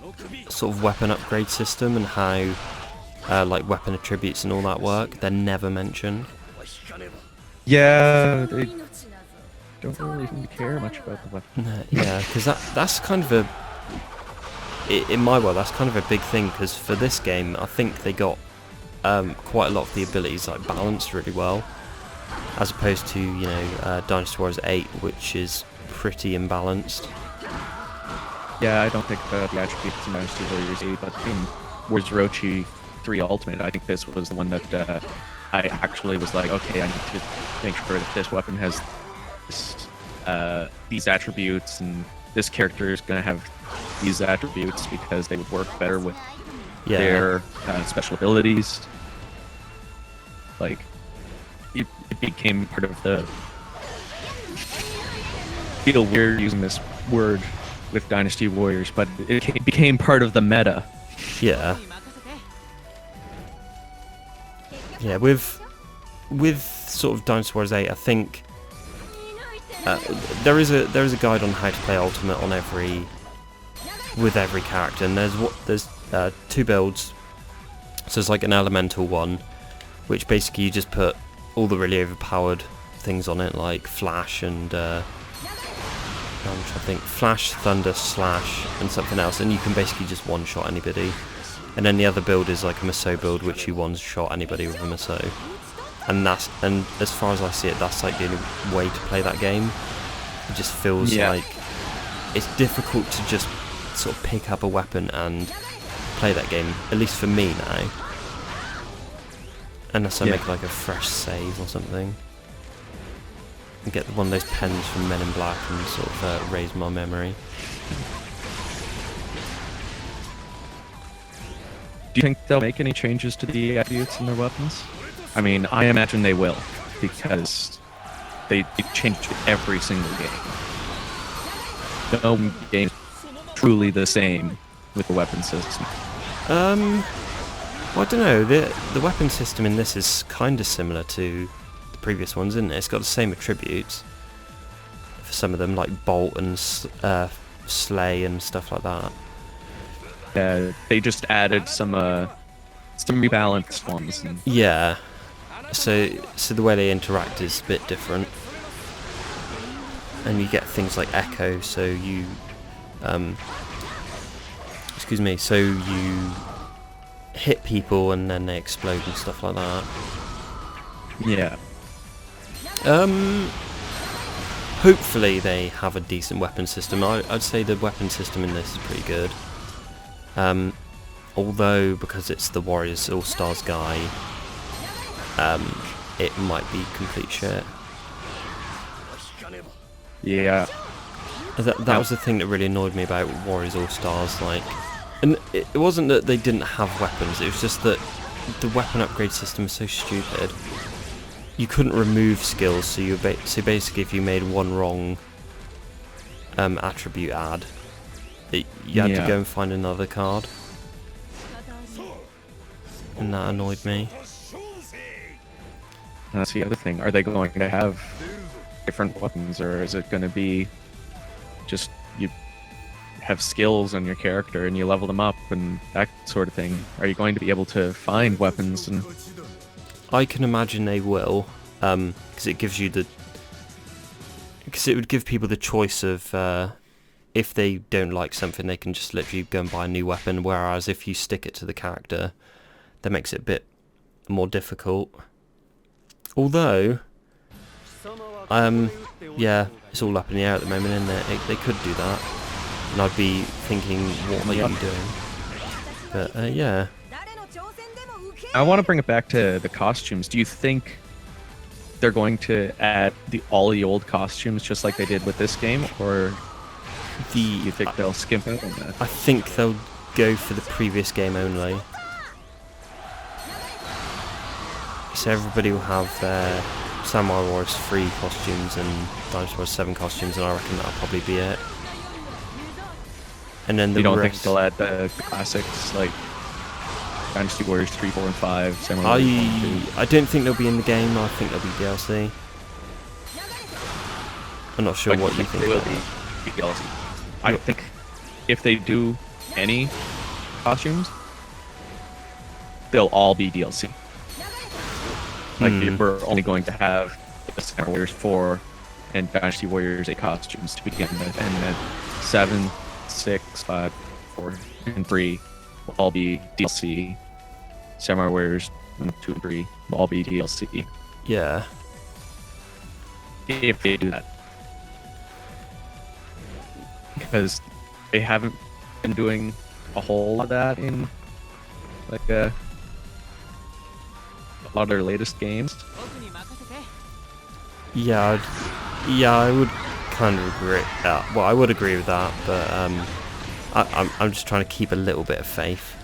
Speaker 1: sort of weapon upgrade system and how like weapon attributes and all that work. They're never mentioned.
Speaker 2: Yeah, they don't really even care much about the weapon.
Speaker 1: Yeah, because that's kind of in my world, that's kind of a big thing, because for this game I think they got quite a lot of the abilities like balanced really well, as opposed to, you know, Dynasty Warriors 8, which is pretty imbalanced.
Speaker 2: Yeah, I don't think the attributes in Dynasty Warriors 8, but in Warriors Orochi 3 Ultimate, I think this was the one that I actually was like, okay, I need to make sure that this weapon has these attributes, and this character is going to have these attributes because they would work better with their special abilities. Like, it became part of the... I feel weird using this word with Dynasty Warriors, but it became part of the meta.
Speaker 1: Yeah. Yeah, with sort of Dynasty Warriors 8, I think there is a guide on how to play Ultimate on with every character, and there's two builds. So there's like an elemental one, which basically you just put all the really overpowered things on it, like Flash and I'm trying to think, Flash, Thunder, Slash, and something else, and you can basically just one-shot anybody. And then the other build is like a Musou build, which you one-shot anybody with a Musou. And as far as I see it, that's like the only way to play that game. It just feels like it's difficult to just sort of pick up a weapon and play that game, at least for me now. Unless I make like a fresh save or something. And get one of those pens from Men in Black and sort of raise my memory.
Speaker 2: Do you think they'll make any changes to the attributes in their weapons? I mean, I imagine they will, because they change every single game. No game is truly the same with the weapon system.
Speaker 1: Well, I don't know. The weapon system in this is kind of similar to the previous ones, isn't it? It's got the same attributes for some of them, like Bolt and Slay and stuff like that.
Speaker 2: They just added some rebalanced ones.
Speaker 1: Yeah. So the way they interact is a bit different, and you get things like echo. So you, so you hit people and then they explode and stuff like that.
Speaker 2: Yeah.
Speaker 1: Hopefully they have a decent weapon system. I'd say the weapon system in this is pretty good. Although, because it's the Warriors All-Stars guy, it might be complete shit.
Speaker 2: Yeah.
Speaker 1: That was the thing that really annoyed me about Warriors All-Stars, like, and it wasn't that they didn't have weapons, it was just that the weapon upgrade system is so stupid. You couldn't remove skills, so basically if you made one wrong attribute add, you had to go and find another card. And that annoyed me.
Speaker 2: That's the other thing. Are they going to have different weapons, or is it going to be just you have skills on your character and you level them up and that sort of thing? Are you going to be able to find weapons? And
Speaker 1: I can imagine they will, because it gives you because it would give people the choice of if they don't like something, they can just literally go and buy a new weapon. Whereas if you stick it to the character, that makes it a bit more difficult. Although, yeah, it's all up in the air at the moment, isn't it? They could do that, and I'd be thinking, what are you doing? But yeah.
Speaker 2: I want to bring it back to the costumes. Do you think they're going to add all the old costumes just like they did with this game, or do you think they'll skimp out on that?
Speaker 1: I think go for the previous game only. So everybody will have their Samurai Wars 3 costumes and Dynasty Wars 7 costumes, and I reckon that'll probably be it. And then the
Speaker 2: You don't
Speaker 1: rest...
Speaker 2: think they'll add the classics like Dynasty Warriors 3, 4, and 5, Samurai Warriors 1 and 2?
Speaker 1: I don't think they'll be in the game. I think they'll be DLC. I'm not sure what you think.
Speaker 2: They will be DLC. I think if they do any costumes, they'll all be DLC. Like, we're only going to have the Samurai Warriors 4 and Dynasty Warriors 8 costumes to begin with, and then 7, 6, 5, 4, and 3 will all be DLC. Samurai Warriors 1, 2, and 3 will all be DLC.
Speaker 1: Yeah.
Speaker 2: If they do that. Because they haven't been doing a whole lot of that in like a lot of their latest games.
Speaker 1: Yeah, I would kind of agree. Well, I would agree with that, but I'm just trying to keep a little bit of faith.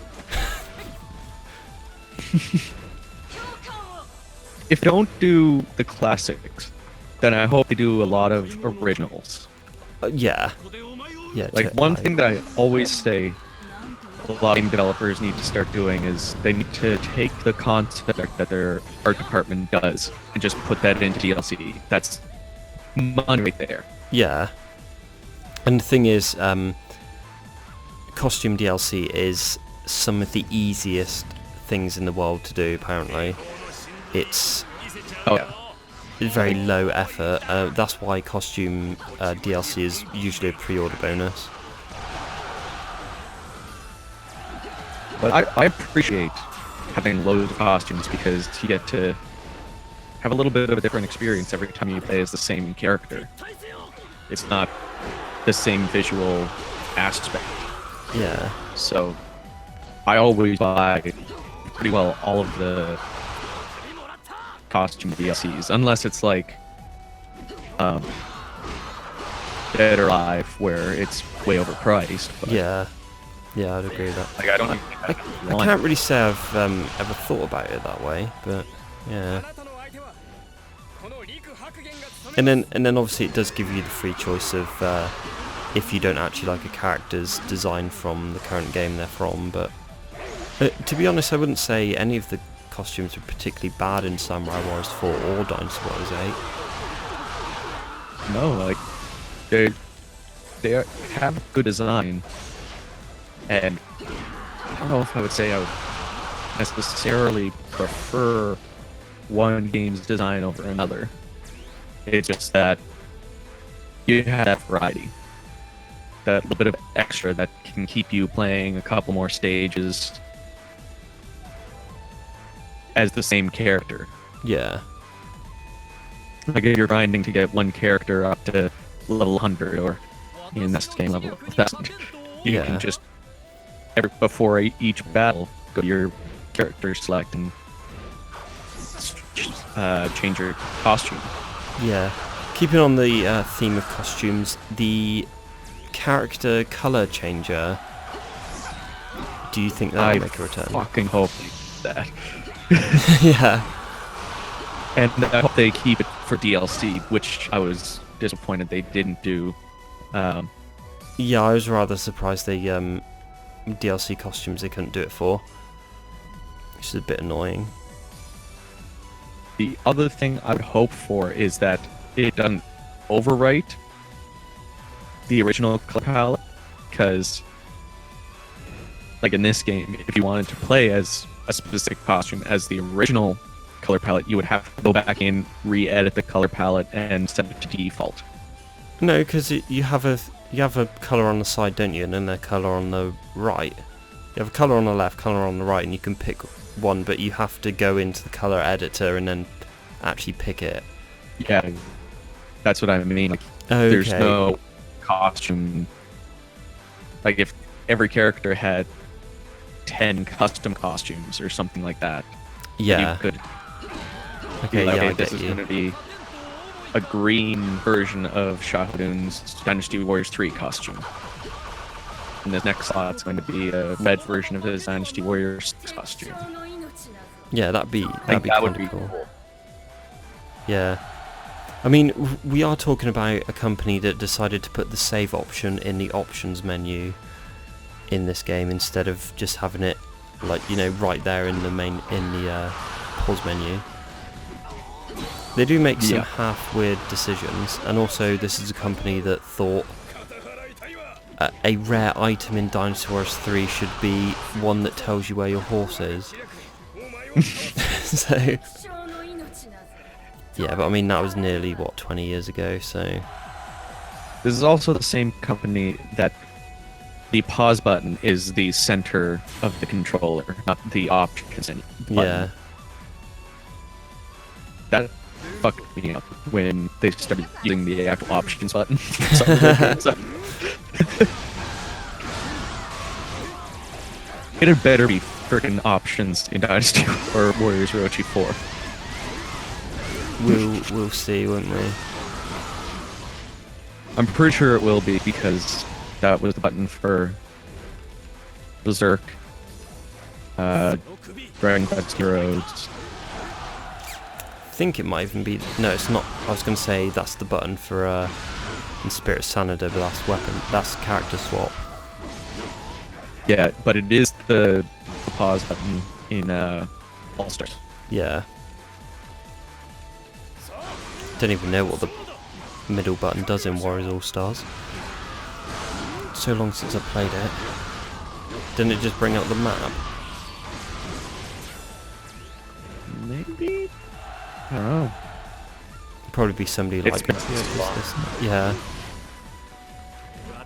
Speaker 2: If they don't do the classics, then I hope they do a lot of originals.
Speaker 1: Yeah.
Speaker 2: Like, one thing that I always say a lot of game developers need to start doing is they need to take the concept that their art department does and just put that into DLC. That's money right there.
Speaker 1: Yeah. And the thing is, costume DLC is some of the easiest things in the world to do, apparently. It's very low effort. That's why costume DLC is usually a pre-order bonus.
Speaker 2: But I appreciate having loads of costumes because you get to have a little bit of a different experience every time you play as the same character. It's not the same visual aspect.
Speaker 1: Yeah.
Speaker 2: So I always buy pretty well all of the costume DLCs, unless it's like Dead or Alive, where it's way overpriced. But
Speaker 1: yeah, I'd agree with that.
Speaker 2: like, I don't.
Speaker 1: I can't really say I've ever thought about it that way, but yeah. And then obviously it does give you the free choice of if you don't actually like a character's design from the current game they're from. But to be honest, I wouldn't say any of the costumes are particularly bad in Samurai Wars 4 or Dynasty Warriors 8.
Speaker 2: No, like they have good design, and I don't know if I would say I would necessarily prefer one game's design over another. It's just that you have that variety, that little bit of extra that can keep you playing a couple more stages as the same character.
Speaker 1: Yeah.
Speaker 2: Like, if you're grinding to get one character up to level 100, or in this game level 1000, you can just before each battle go to your character select and change your costume.
Speaker 1: Yeah. Keeping on the theme of costumes, the character color changer, do you think that'll make a return?
Speaker 2: I fucking hope that.
Speaker 1: Yeah.
Speaker 2: And I hope they keep it for DLC, which I was disappointed they didn't do.
Speaker 1: Yeah, I was rather surprised they DLC costumes they couldn't do it for, which is a bit annoying.
Speaker 2: The other thing I would hope for is that it doesn't overwrite the original color palette, because like in this game, if you wanted to play as a specific costume as the original color palette, you would have to go back in, re-edit the color palette, and set it to default.
Speaker 1: No, because you have a color on the side, don't you, and then a color on the right. You have a color on the left, color on the right, and you can pick one, but you have to go into the color editor and then actually pick it.
Speaker 2: Yeah, that's what I mean. Like,
Speaker 1: okay.
Speaker 2: There's no costume. Like, if every character had 10 custom costumes or something like that,
Speaker 1: yeah,
Speaker 2: you could.
Speaker 1: Okay,
Speaker 2: like,
Speaker 1: yeah, I
Speaker 2: this
Speaker 1: get
Speaker 2: is
Speaker 1: you.
Speaker 2: going to be a green version of Shahudun's Dynasty Warriors 3 costume. in this next slot's going to be a red version of his Dynasty Warrior 6 costume.
Speaker 1: Yeah, that'd be
Speaker 2: That would
Speaker 1: kind
Speaker 2: be
Speaker 1: of cool.
Speaker 2: cool.
Speaker 1: Yeah. I mean, we are talking about a company that decided to put the save option in the options menu in this game instead of just having it, like, you know, right there in the pause menu. They do make some half weird decisions, and also this is a company that thought a rare item in Dynasty Warriors 3 should be one that tells you where your horse is. So, yeah, but I mean, that was nearly, what, 20 years ago, so...
Speaker 2: This is also the same company that the pause button is the center of the controller, not the options button.
Speaker 1: Yeah.
Speaker 2: That fucked me up when they started using the actual options button. It had better be freaking options in Dynasty or Warriors Orochi 4.
Speaker 1: We'll see, won't we?
Speaker 2: I'm pretty sure it will be, because that was the button for Berserk, Dragon Quest Heroes.
Speaker 1: I think it might even be... No, it's not. I was going to say that's the button for in Spirit Sanada, but that's weapon. That's character swap.
Speaker 2: Yeah, but it is the pause button in All Stars.
Speaker 1: Yeah. Don't even know what the middle button does in Warriors All Stars. So long since I played it. Didn't it just bring up the map?
Speaker 2: Maybe? I don't know.
Speaker 1: Probably be somebody
Speaker 2: It's
Speaker 1: like...
Speaker 2: been so long.
Speaker 1: Yeah. I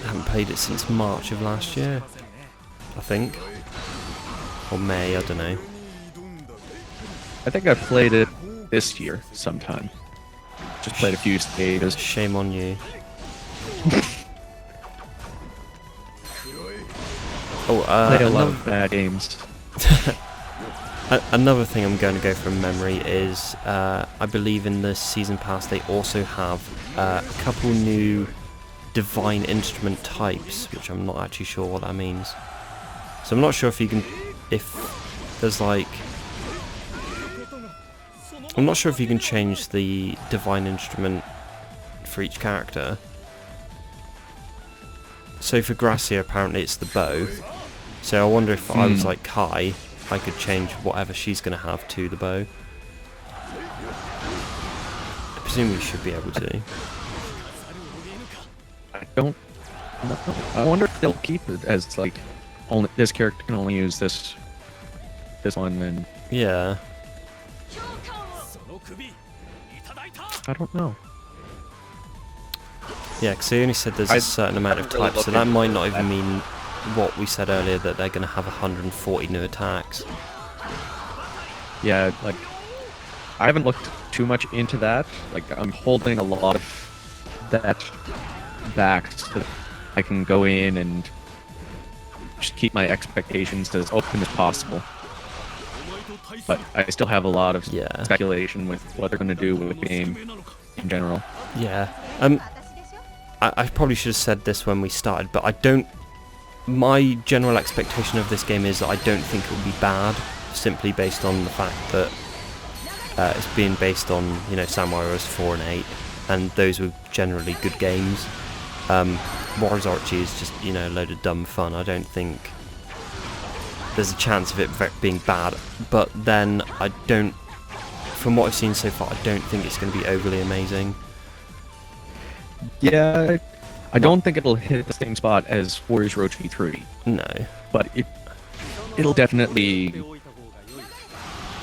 Speaker 1: haven't played it since March of last year, I think. Or May, I don't know.
Speaker 2: I think I played it this year sometime. Just played a few stages.
Speaker 1: Shame on you. Oh,
Speaker 2: Played a lot of bad games.
Speaker 1: Another thing I'm going to go from memory is, I believe in the season pass they also have a couple new divine instrument types, which I'm not actually sure what that means. So I'm not sure if you can, if there's like, I'm not sure if you can change the divine instrument for each character. So for Gracia, apparently it's the bow. So I wonder if I was like Kai, I could change whatever she's going to have to the bow. I presume we should be able to.
Speaker 2: I don't know. I wonder if they'll keep it as like only this character can only use this one, and
Speaker 1: Yeah.
Speaker 2: I don't know.
Speaker 1: Yeah, because they only said there's a certain amount of
Speaker 2: really
Speaker 1: types, so that might not even mean what we said earlier, that they're going to have 140 new attacks.
Speaker 2: Yeah, like I haven't looked too much into that. Like I'm holding a lot of that back so that I can go in and just keep my expectations as open as possible. But I still have a lot of speculation with what they're going to do with the game in general.
Speaker 1: Yeah. I probably should have said this when we started, but I don't... My general expectation of this game is that I don't think it will be bad, simply based on the fact that it's being based on, you know, Samurai Warriors 4 and 8, and those were generally good games. Warriors Orochi is just, you know, a load of dumb fun. I don't think there's a chance of it being bad, but then I don't... From what I've seen so far, I don't think it's going to be overly amazing.
Speaker 2: Yeah, I don't think it'll hit the same spot as Warriors Orochi 3.
Speaker 1: No.
Speaker 2: But it'll definitely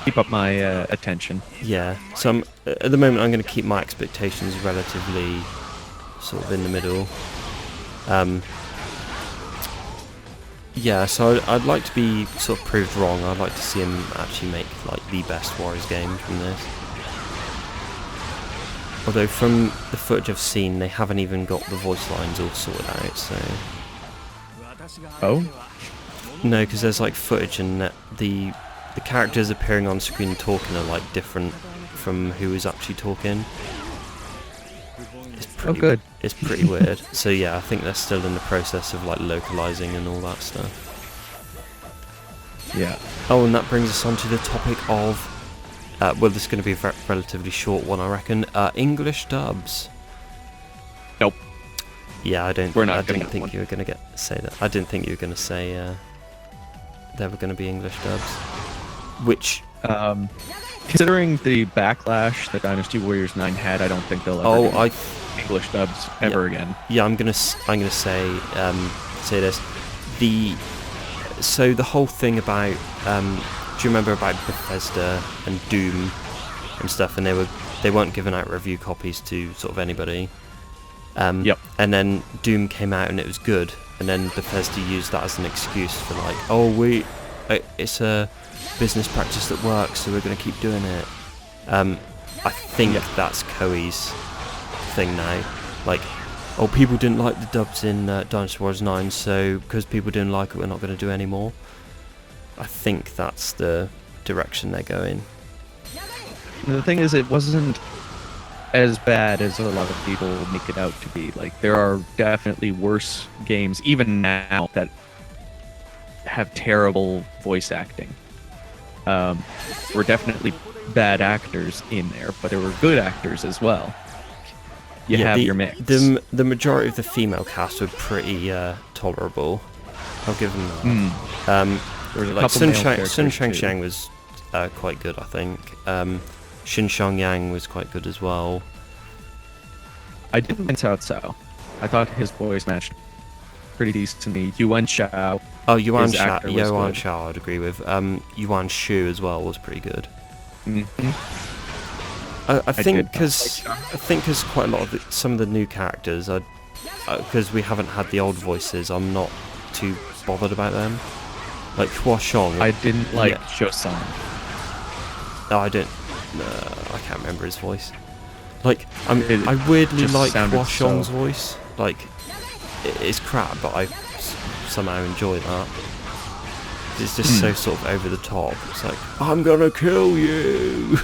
Speaker 2: keep up my attention.
Speaker 1: Yeah, so at the moment I'm going to keep my expectations relatively sort of in the middle. Yeah, so I'd like to be sort of proved wrong. I'd like to see him actually make like the best Warriors game from this. Although from the footage I've seen, they haven't even got the voice lines all sorted out, so...
Speaker 2: Oh?
Speaker 1: No, because there's like footage and the characters appearing on screen talking are like different from who is actually talking. It's pretty,
Speaker 2: good.
Speaker 1: It's pretty weird. So yeah, I think they're still in the process of like localizing and all that stuff.
Speaker 2: Yeah.
Speaker 1: Oh, and that brings us on to the topic of, well, this is going to be a relatively short one, I reckon. English dubs.
Speaker 2: Nope.
Speaker 1: Yeah, I didn't think you were going to say that. I didn't think you were going to say there were going to be English dubs. Which,
Speaker 2: considering the backlash that Dynasty Warriors 9 had, I don't think they'll ever do English dubs ever again.
Speaker 1: Yeah, I'm gonna say this. So the whole thing about do you remember about Bethesda and Doom and stuff, and they weren't giving out review copies to sort of anybody.
Speaker 2: Yep.
Speaker 1: And then Doom came out and it was good, and then Bethesda used that as an excuse for like, it's a business practice that works, so we're going to keep doing it. I think that's Koei's thing now. Like, people didn't like the dubs in Dynasty Warriors 9, so because people didn't like it, we're not going to do it anymore. I think that's the direction they're going.
Speaker 2: The thing is, it wasn't as bad as a lot of people make it out to be. Like, there are definitely worse games, even now, that have terrible voice acting. Were definitely bad actors in there, but there were good actors as well. You have your mix.
Speaker 1: The majority of the female cast were pretty tolerable. I'll give them that.
Speaker 2: There was a
Speaker 1: like
Speaker 2: couple
Speaker 1: Sun Shang was quite good, I think. Shin Shang Yang was quite good as well.
Speaker 2: I didn't mind Cao Cao. I thought his voice matched pretty decently. Yuan Shao.
Speaker 1: Oh, Yuan Shao, I'd agree with. Yuan Shu as well was pretty good.
Speaker 2: Mm-hmm.
Speaker 1: I think because quite a lot of some of the new characters, because we haven't had the old voices, I'm not too bothered about them. Like Hua Xiong.
Speaker 2: I didn't like Shosang.
Speaker 1: No, I don't. I can't remember his voice. Like, I weirdly like Hua Xiong's voice. Like, it's crap, but I somehow enjoy that. It's just so sort of over the top. It's like, I'm gonna kill you.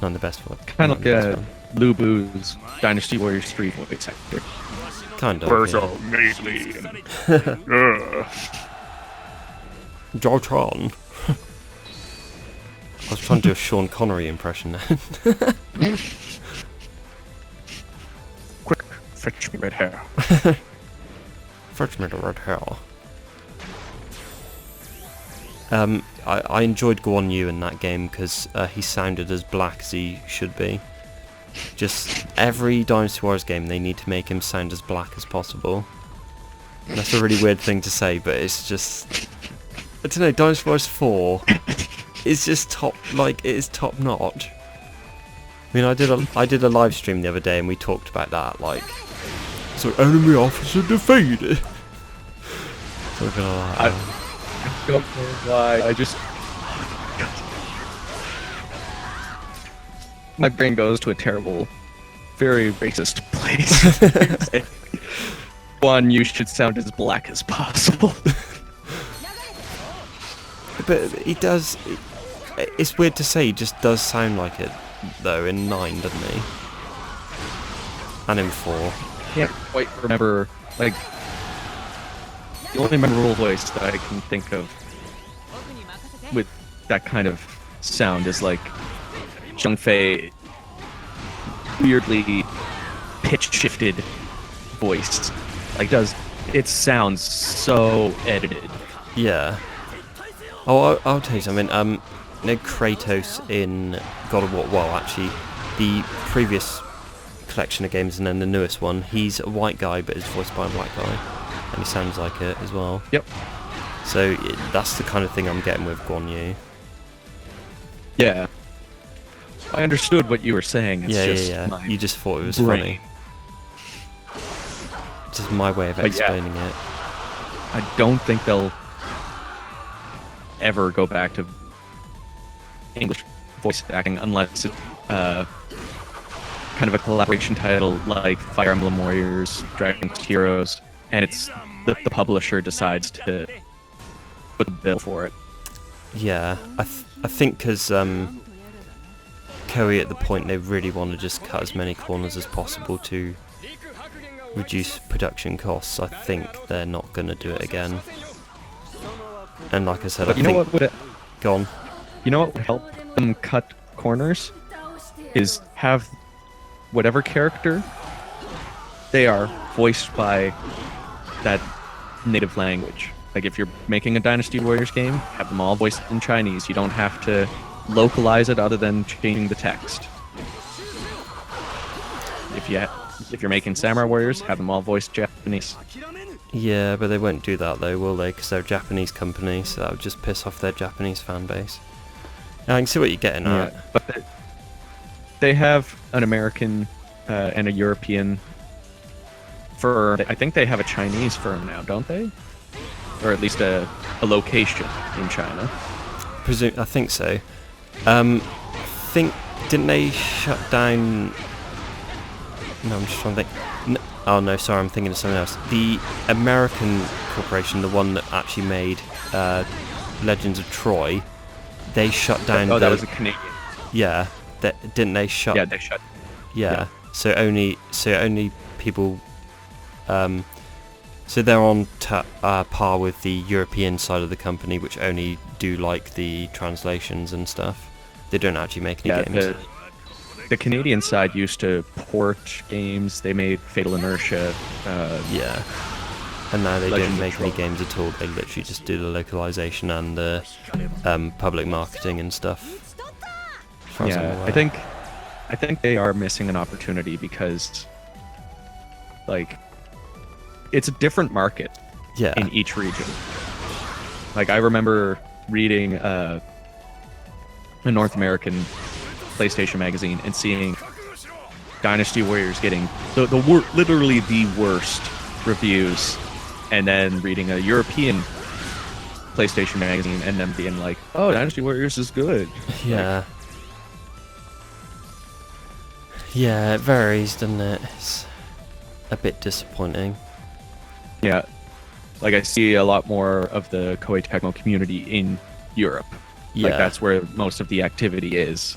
Speaker 1: Not the best one.
Speaker 2: Kind of like Lu Bu's Dynasty Warriors 3 voice actor.
Speaker 1: Kind of.
Speaker 2: We're so nasally.
Speaker 1: Jotron. I was trying to do a Sean Connery impression then.
Speaker 2: Quick, fetch me red hair.
Speaker 1: Fetch me the red hair. I enjoyed Guan Yu in that game because he sounded as black as he should be. Just every Dynasty Warriors game, they need to make him sound as black as possible. And that's a really weird thing to say, but it's just, I don't know. Dynasty Warriors 4 is just top notch. I mean, I did a live stream the other day and we talked about that. Like, so enemy officer defeated. Something like that.
Speaker 2: I don't know why. My brain goes to a terrible, very racist place. One, you should sound as black as possible.
Speaker 1: But he does. It's weird to say. He just does sound like it, though. In 9, doesn't he? And in 4.
Speaker 2: Can't quite remember. Like, the only memorable voice that I can think of with that kind of sound is like Zheng Fei weirdly pitch shifted voice. Like, it sounds so edited.
Speaker 1: Yeah. Oh, I'll tell you something. Kratos in God of War. Well, actually, the previous collection of games and then the newest one. He's a white guy, but is voiced by a black guy, and he sounds like it as well.
Speaker 2: Yep.
Speaker 1: So that's the kind of thing I'm getting with Guan Yu.
Speaker 2: Yeah. I understood what you were saying. It's
Speaker 1: yeah. You just thought it was
Speaker 2: brain.
Speaker 1: funny. Just my way of explaining it.
Speaker 2: I don't think they'll ever go back to English voice acting unless it's kind of a collaboration title like Fire Emblem Warriors, Dragon's Heroes, and it's the publisher decides to put the bill for it.
Speaker 1: Yeah, I think because Koei at the point they really want to just cut as many corners as possible to reduce production costs. I think they're not going to do it again. And like I said,
Speaker 2: But
Speaker 1: I think...
Speaker 2: what would
Speaker 1: Go on.
Speaker 2: You know what would help them cut corners? Is have whatever character they are voiced by that native language. Like if you're making a Dynasty Warriors game, have them all voiced in Chinese. You don't have to localize it other than changing the text. If you're making Samurai Warriors, have them all voiced Japanese.
Speaker 1: Yeah, but they won't do that though, will they? Because they're a Japanese company, so that would just piss off their Japanese fan base. Now, I can see what you're getting at.
Speaker 2: But they have an American and a European firm. I think they have a Chinese firm now, don't they? Or at least a location in China.
Speaker 1: I think so. Didn't they shut down... No, I'm just trying to think. Oh no, sorry, I'm thinking of something else. The American corporation, the one that actually made Legends of Troy, they shut down...
Speaker 2: that was a Canadian.
Speaker 1: Yeah, didn't they shut...
Speaker 2: Yeah, they shut...
Speaker 1: Yeah, so only people... so they're on par with the European side of the company, which only do like the translations and stuff. They don't actually make any games.
Speaker 2: The Canadian side used to port games. They made Fatal Inertia.
Speaker 1: Yeah. And now they
Speaker 2: Legends
Speaker 1: don't make
Speaker 2: of
Speaker 1: any
Speaker 2: Troy.
Speaker 1: games at all. They literally just do the localization and the public marketing and stuff. As far as I'm aware.
Speaker 2: I think they are missing an opportunity because, like, it's a different market
Speaker 1: Yeah.
Speaker 2: in each region. Like, I remember reading a North American PlayStation magazine and seeing Dynasty Warriors getting literally the worst reviews, and then reading a European PlayStation magazine and them being like, "Oh, Dynasty Warriors is good."
Speaker 1: Yeah. Yeah, it varies, doesn't it? It's a bit disappointing.
Speaker 2: Yeah, like I see a lot more of the Koei Tecmo community in Europe.
Speaker 1: Yeah.
Speaker 2: Like that's where most of the activity is.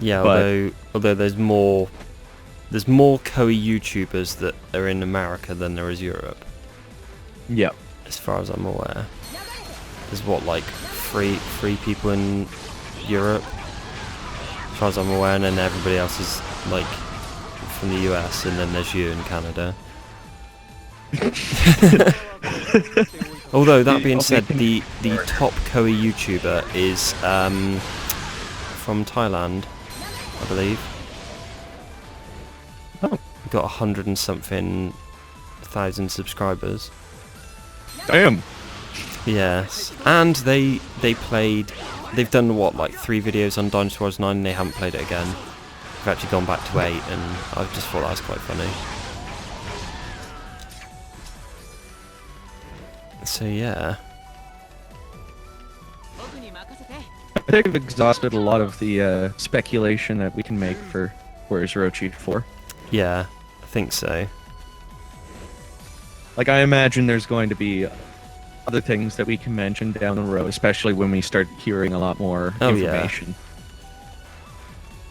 Speaker 1: Yeah,
Speaker 2: But-
Speaker 1: although there's more Koei YouTubers that are in America than there is Europe,
Speaker 2: Yeah.
Speaker 1: as far as I'm aware. There's like three people in Europe, as far as I'm aware, and then everybody else is like from the US, and then there's you in Canada. Although that being said, the top Koei YouTuber is from Thailand, I believe.
Speaker 2: Oh.
Speaker 1: Got 100 and something thousand subscribers.
Speaker 2: Damn.
Speaker 1: Yes, and they've done what, like 3 videos on Dynasty Warriors 9, and they haven't played it again. They've actually gone back to 8, and I just thought that was quite funny. So yeah.
Speaker 2: I think I've exhausted a lot of the speculation that we can make for Where's Orochi 4.
Speaker 1: Yeah, I think so.
Speaker 2: Like, I imagine there's going to be other things that we can mention down the road, especially when we start hearing a lot more information.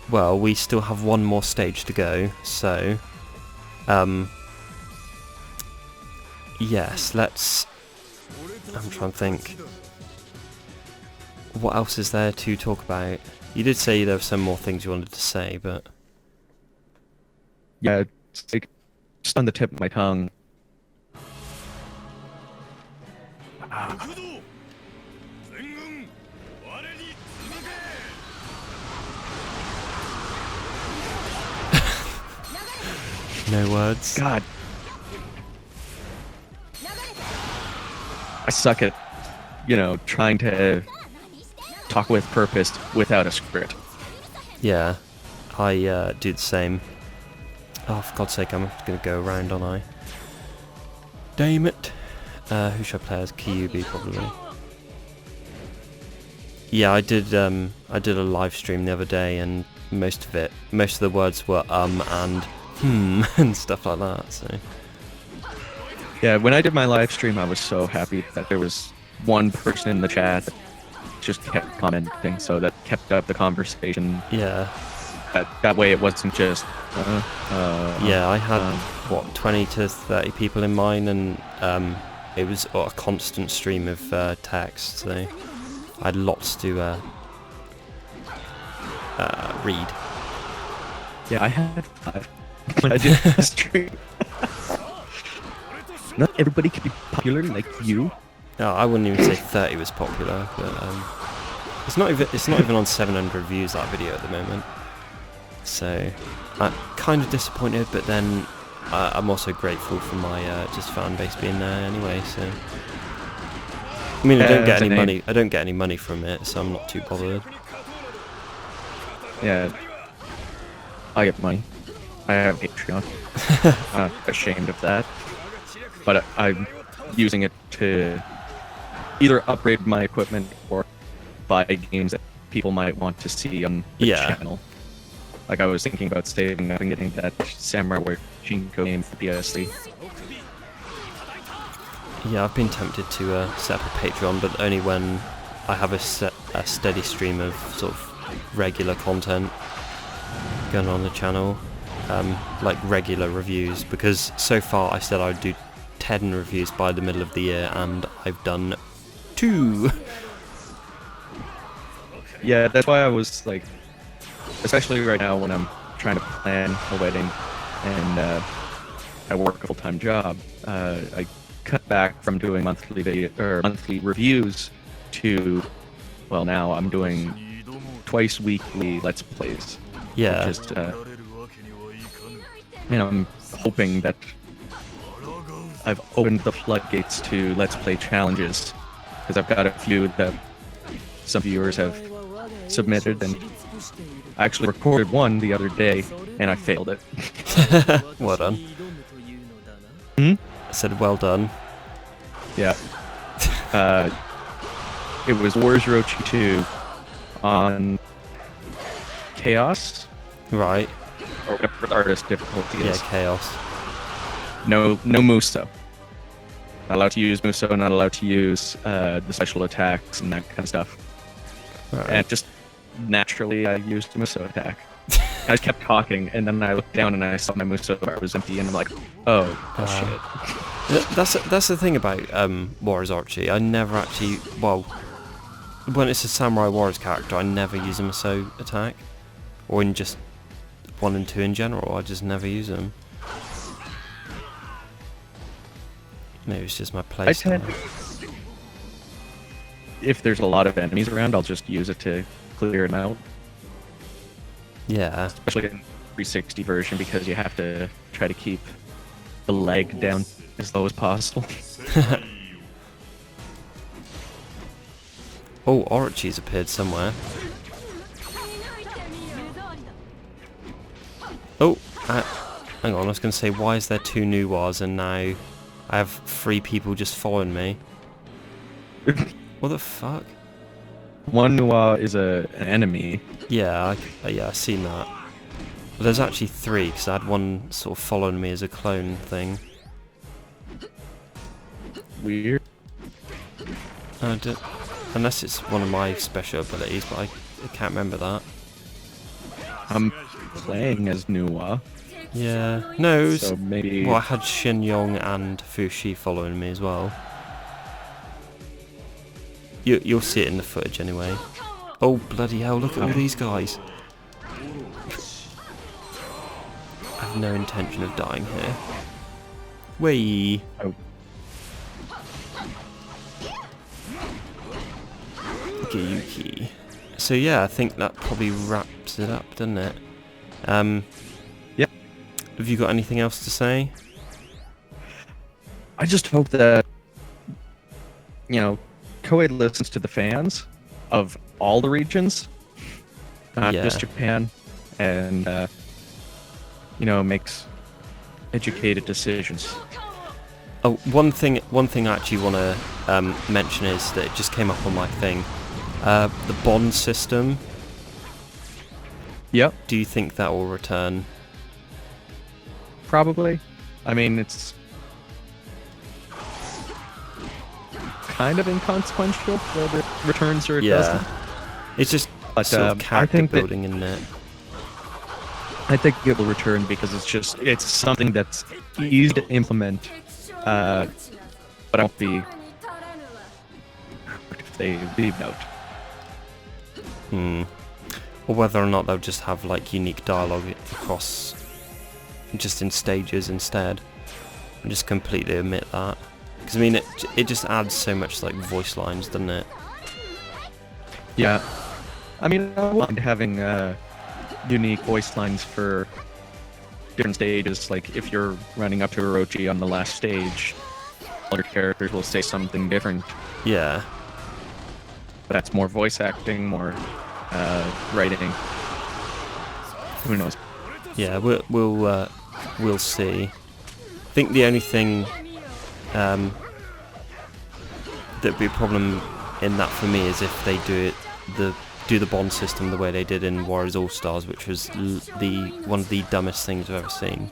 Speaker 1: Well, we still have one more stage to go, so... yes, let's... I'm trying to think. What else is there to talk about? You did say there were some more things you wanted to say, but...
Speaker 2: Yeah, it's like just on the tip of my tongue.
Speaker 1: No words.
Speaker 2: God. I suck at, trying to talk with purpose without a script.
Speaker 1: Yeah, I do the same. Oh, for God's sake, I'm going to go around, aren't I? Damn it. Who should I play as? Kyubi, probably. Yeah, I did a live stream the other day, and most of the words were and and stuff like that, so...
Speaker 2: Yeah, when I did my live stream, I was so happy that there was one person in the chat that just kept commenting, so that kept up the conversation.
Speaker 1: Yeah.
Speaker 2: That way it wasn't just...
Speaker 1: yeah, I had, 20 to 30 people in mine, and it was a constant stream of text, so I had lots to read.
Speaker 2: Yeah, I had 5 when I did the stream. Not everybody can be popular like you.
Speaker 1: No, I wouldn't even say 30 was popular, but it's not even on 700 views, that video, at the moment. So I'm kind of disappointed, but then I'm also grateful for my just fan base being there anyway. So I mean, I don't get any money. I don't get any money from it, so I'm not too bothered.
Speaker 2: Yeah, I get money. I have Patreon. I'm not ashamed of that, but I'm using it to either upgrade my equipment or buy games that people might want to see on the channel. Like, I was thinking about saving up and getting that Samurai Warrior Shinko game for PS3.
Speaker 1: Yeah, I've been tempted to set up a Patreon, but only when I have a steady stream of sort of regular content going on the channel, like regular reviews, because so far I said I'd do 10 reviews by the middle of the year, and I've done 2.
Speaker 2: Yeah, that's why I was like, especially right now when I'm trying to plan a wedding and I work a full-time job, I cut back from doing monthly reviews to, well, now I'm doing twice weekly Let's Plays.
Speaker 1: Yeah.
Speaker 2: Just, I'm hoping that I've opened the floodgates to Let's Play challenges, because I've got a few that some viewers have submitted, and I actually recorded one the other day, and I failed it.
Speaker 1: Well done.
Speaker 2: Hmm?
Speaker 1: I said well done.
Speaker 2: Yeah. It was Orochi 2 on Chaos?
Speaker 1: Right.
Speaker 2: Or whatever the artist difficulty is.
Speaker 1: Yeah, Chaos.
Speaker 2: No Muso. Not allowed to use Muso, not allowed to use the special attacks and that kind of stuff.
Speaker 1: Right.
Speaker 2: And just naturally I used the Muso attack. I just kept talking, and then I looked down and I saw my Muso bar was empty, and I'm like, oh shit.
Speaker 1: That's the thing about Warriors Archie. I never actually, well, when it's a Samurai Warriors character, I never use a Muso attack, or in just 1 and 2 in general. I just never use them. Maybe it's just my playstyle.
Speaker 2: If there's a lot of enemies around, I'll just use it to clear them out.
Speaker 1: Yeah.
Speaker 2: Especially in 360 version, because you have to try to keep the lag down as low as possible.
Speaker 1: Oh, Orochi's appeared somewhere. Oh, hang on, I was going to say, why is there 2 Nuwas and now I have 3 people just following me? What the fuck?
Speaker 2: One Nuwa is an enemy.
Speaker 1: Yeah, I've seen that. But there's actually 3, because I had one sort of following me as a clone thing.
Speaker 2: Weird.
Speaker 1: Unless it's one of my special abilities, but I can't remember that.
Speaker 2: I'm playing as Nuwa.
Speaker 1: Yeah, no, it was,
Speaker 2: so maybe...
Speaker 1: well, I had Shin Yong and Fushi following me as well. You'll see it in the footage anyway. Oh, bloody hell, look at all these guys. I have no intention of dying here. Whee!
Speaker 2: Oh.
Speaker 1: Gyuki. So yeah, I think that probably wraps it up, doesn't it?
Speaker 2: Yep.
Speaker 1: Have you got anything else to say?
Speaker 2: I just hope that, Koei listens to the fans of all the regions, not just Japan, and, makes educated decisions.
Speaker 1: Oh, one thing I actually want to mention is that it just came up on my thing. The bond system.
Speaker 2: Yep.
Speaker 1: Do you think that will return?
Speaker 2: Probably. I mean, it's kind of inconsequential whether it returns or it
Speaker 1: Yeah.
Speaker 2: doesn't.
Speaker 1: It's just
Speaker 2: But,
Speaker 1: sort of
Speaker 2: I
Speaker 1: character
Speaker 2: think that-
Speaker 1: building, isn't it?
Speaker 2: I think it will return because it's something that's easy to implement, but I won't be if they leave note.
Speaker 1: Or whether or not they'll just have like unique dialogue across, just in stages instead, and just completely omit that. Because I mean, it just adds so much like voice lines, doesn't it?
Speaker 2: Yeah, I mean, I wouldn't mind having unique voice lines for different stages. Like if you're running up to Orochi on the last stage, all your characters will say something different.
Speaker 1: Yeah.
Speaker 2: But that's more voice acting, more writing. Who knows?
Speaker 1: Yeah, we'll see. I think the only thing that'd be a problem in that for me is if they do the bond system the way they did in Warriors All Stars, which was one of the dumbest things I've ever seen.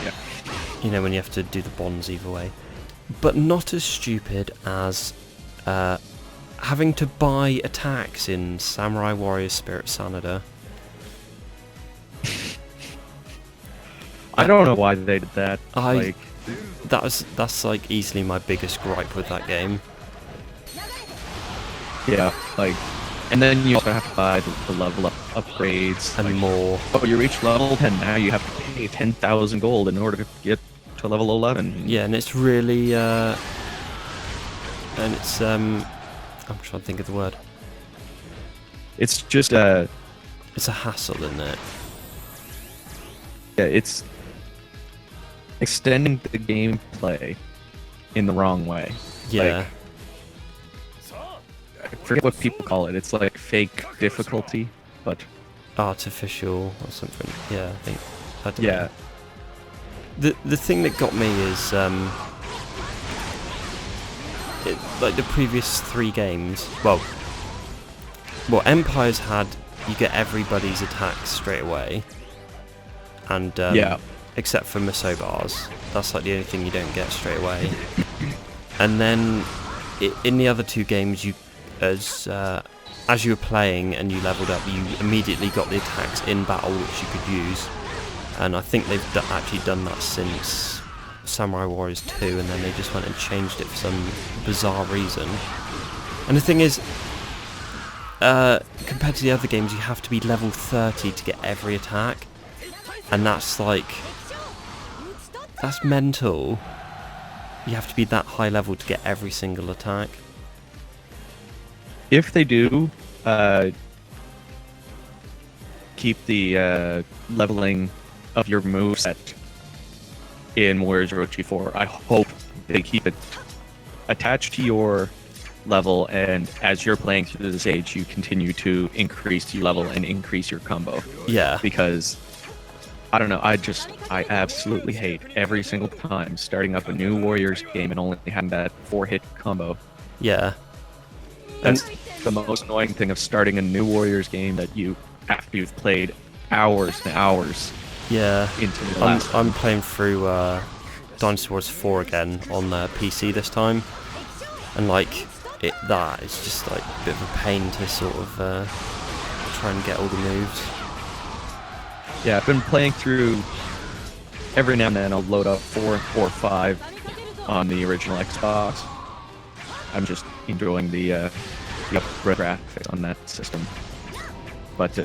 Speaker 2: Yeah.
Speaker 1: You know, when you have to do the bonds either way. But not as stupid as having to buy attacks in Samurai Warriors Spirit Sanada.
Speaker 2: I don't know why they did that.
Speaker 1: That's like easily my biggest gripe with that game.
Speaker 2: Yeah, like, and then you also have to buy the level up upgrades
Speaker 1: And more.
Speaker 2: Oh, you reach level 10, now you have to pay 10,000 gold in order to get to level 11.
Speaker 1: Yeah, and it's really and it's I'm trying to think of the word.
Speaker 2: It's just
Speaker 1: It's a hassle, isn't it?
Speaker 2: yeah, it's extending the gameplay in the wrong way.
Speaker 1: Yeah.
Speaker 2: Like, I forget what people call it. It's like fake difficulty, but
Speaker 1: Artificial or something. Yeah, I think. I don't
Speaker 2: yeah.
Speaker 1: know. The thing that got me is like the previous 3 games. Well, Empire's had you get everybody's attacks straight away, and
Speaker 2: Yeah.
Speaker 1: except for Misobar's, that's like the only thing you don't get straight away. And then in the other 2 games, you as you were playing and you leveled up, you immediately got the attacks in battle which you could use. And I think they've actually done that since Samurai Warriors 2, and then they just went and changed it for some bizarre reason. And the thing is, compared to the other games, you have to be level 30 to get every attack, and that's mental. You have to be that high level to get every single attack.
Speaker 2: If they do keep the leveling of your moveset in Warriors Orochi 4, I hope they keep it attached to your level, and as you're playing through the stage, you continue to increase your level and increase your combo.
Speaker 1: Yeah.
Speaker 2: Because I don't know, I absolutely hate every single time starting up a new Warriors game and only having that 4-hit combo.
Speaker 1: Yeah.
Speaker 2: That's the most annoying thing of starting a new Warriors game, that after you've played hours and hours
Speaker 1: Yeah.
Speaker 2: into the last
Speaker 1: I'm playing through Dynasty Wars 4 again on PC this time, and like that is just like a bit of a pain to sort of try and get all the moves.
Speaker 2: Yeah, I've been playing through. Every now and then I'll load up 4 or 5 on the original Xbox. I'm just enjoying the upgrade graphics on that system. But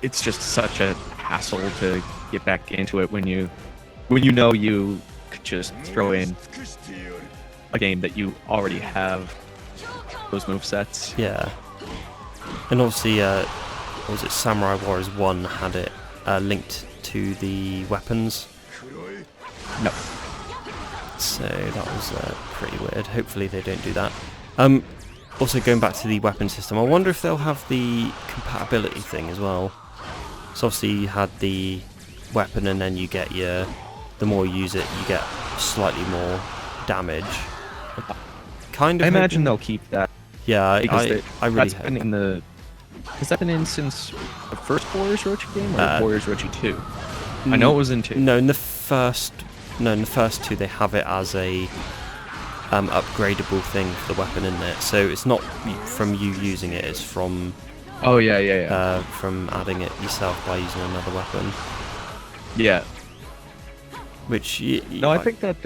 Speaker 2: it's just such a hassle to get back into it when you know you could just throw in a game that you already have those movesets.
Speaker 1: Yeah. And obviously, what was it, Samurai Warriors 1 had it linked to the weapons.
Speaker 2: No.
Speaker 1: So that was pretty weird. Hopefully they don't do that. Also, going back to the weapon system, I wonder if they'll have the compatibility thing as well. So obviously you had the weapon, and then you get the more you use it, you get slightly more damage. Kind of.
Speaker 2: I imagine they'll keep that.
Speaker 1: Yeah, I really
Speaker 2: that's
Speaker 1: hope.
Speaker 2: been in the. Has that been in since the first Warriors Orochi game, or Warriors Orochi 2? I know it was in 2.
Speaker 1: No, in the first two they have it as a upgradable thing for the weapon, isn't it? So it's not from you using it; it's from from adding it yourself by using another weapon.
Speaker 2: Yeah.
Speaker 1: Which
Speaker 2: no, I think that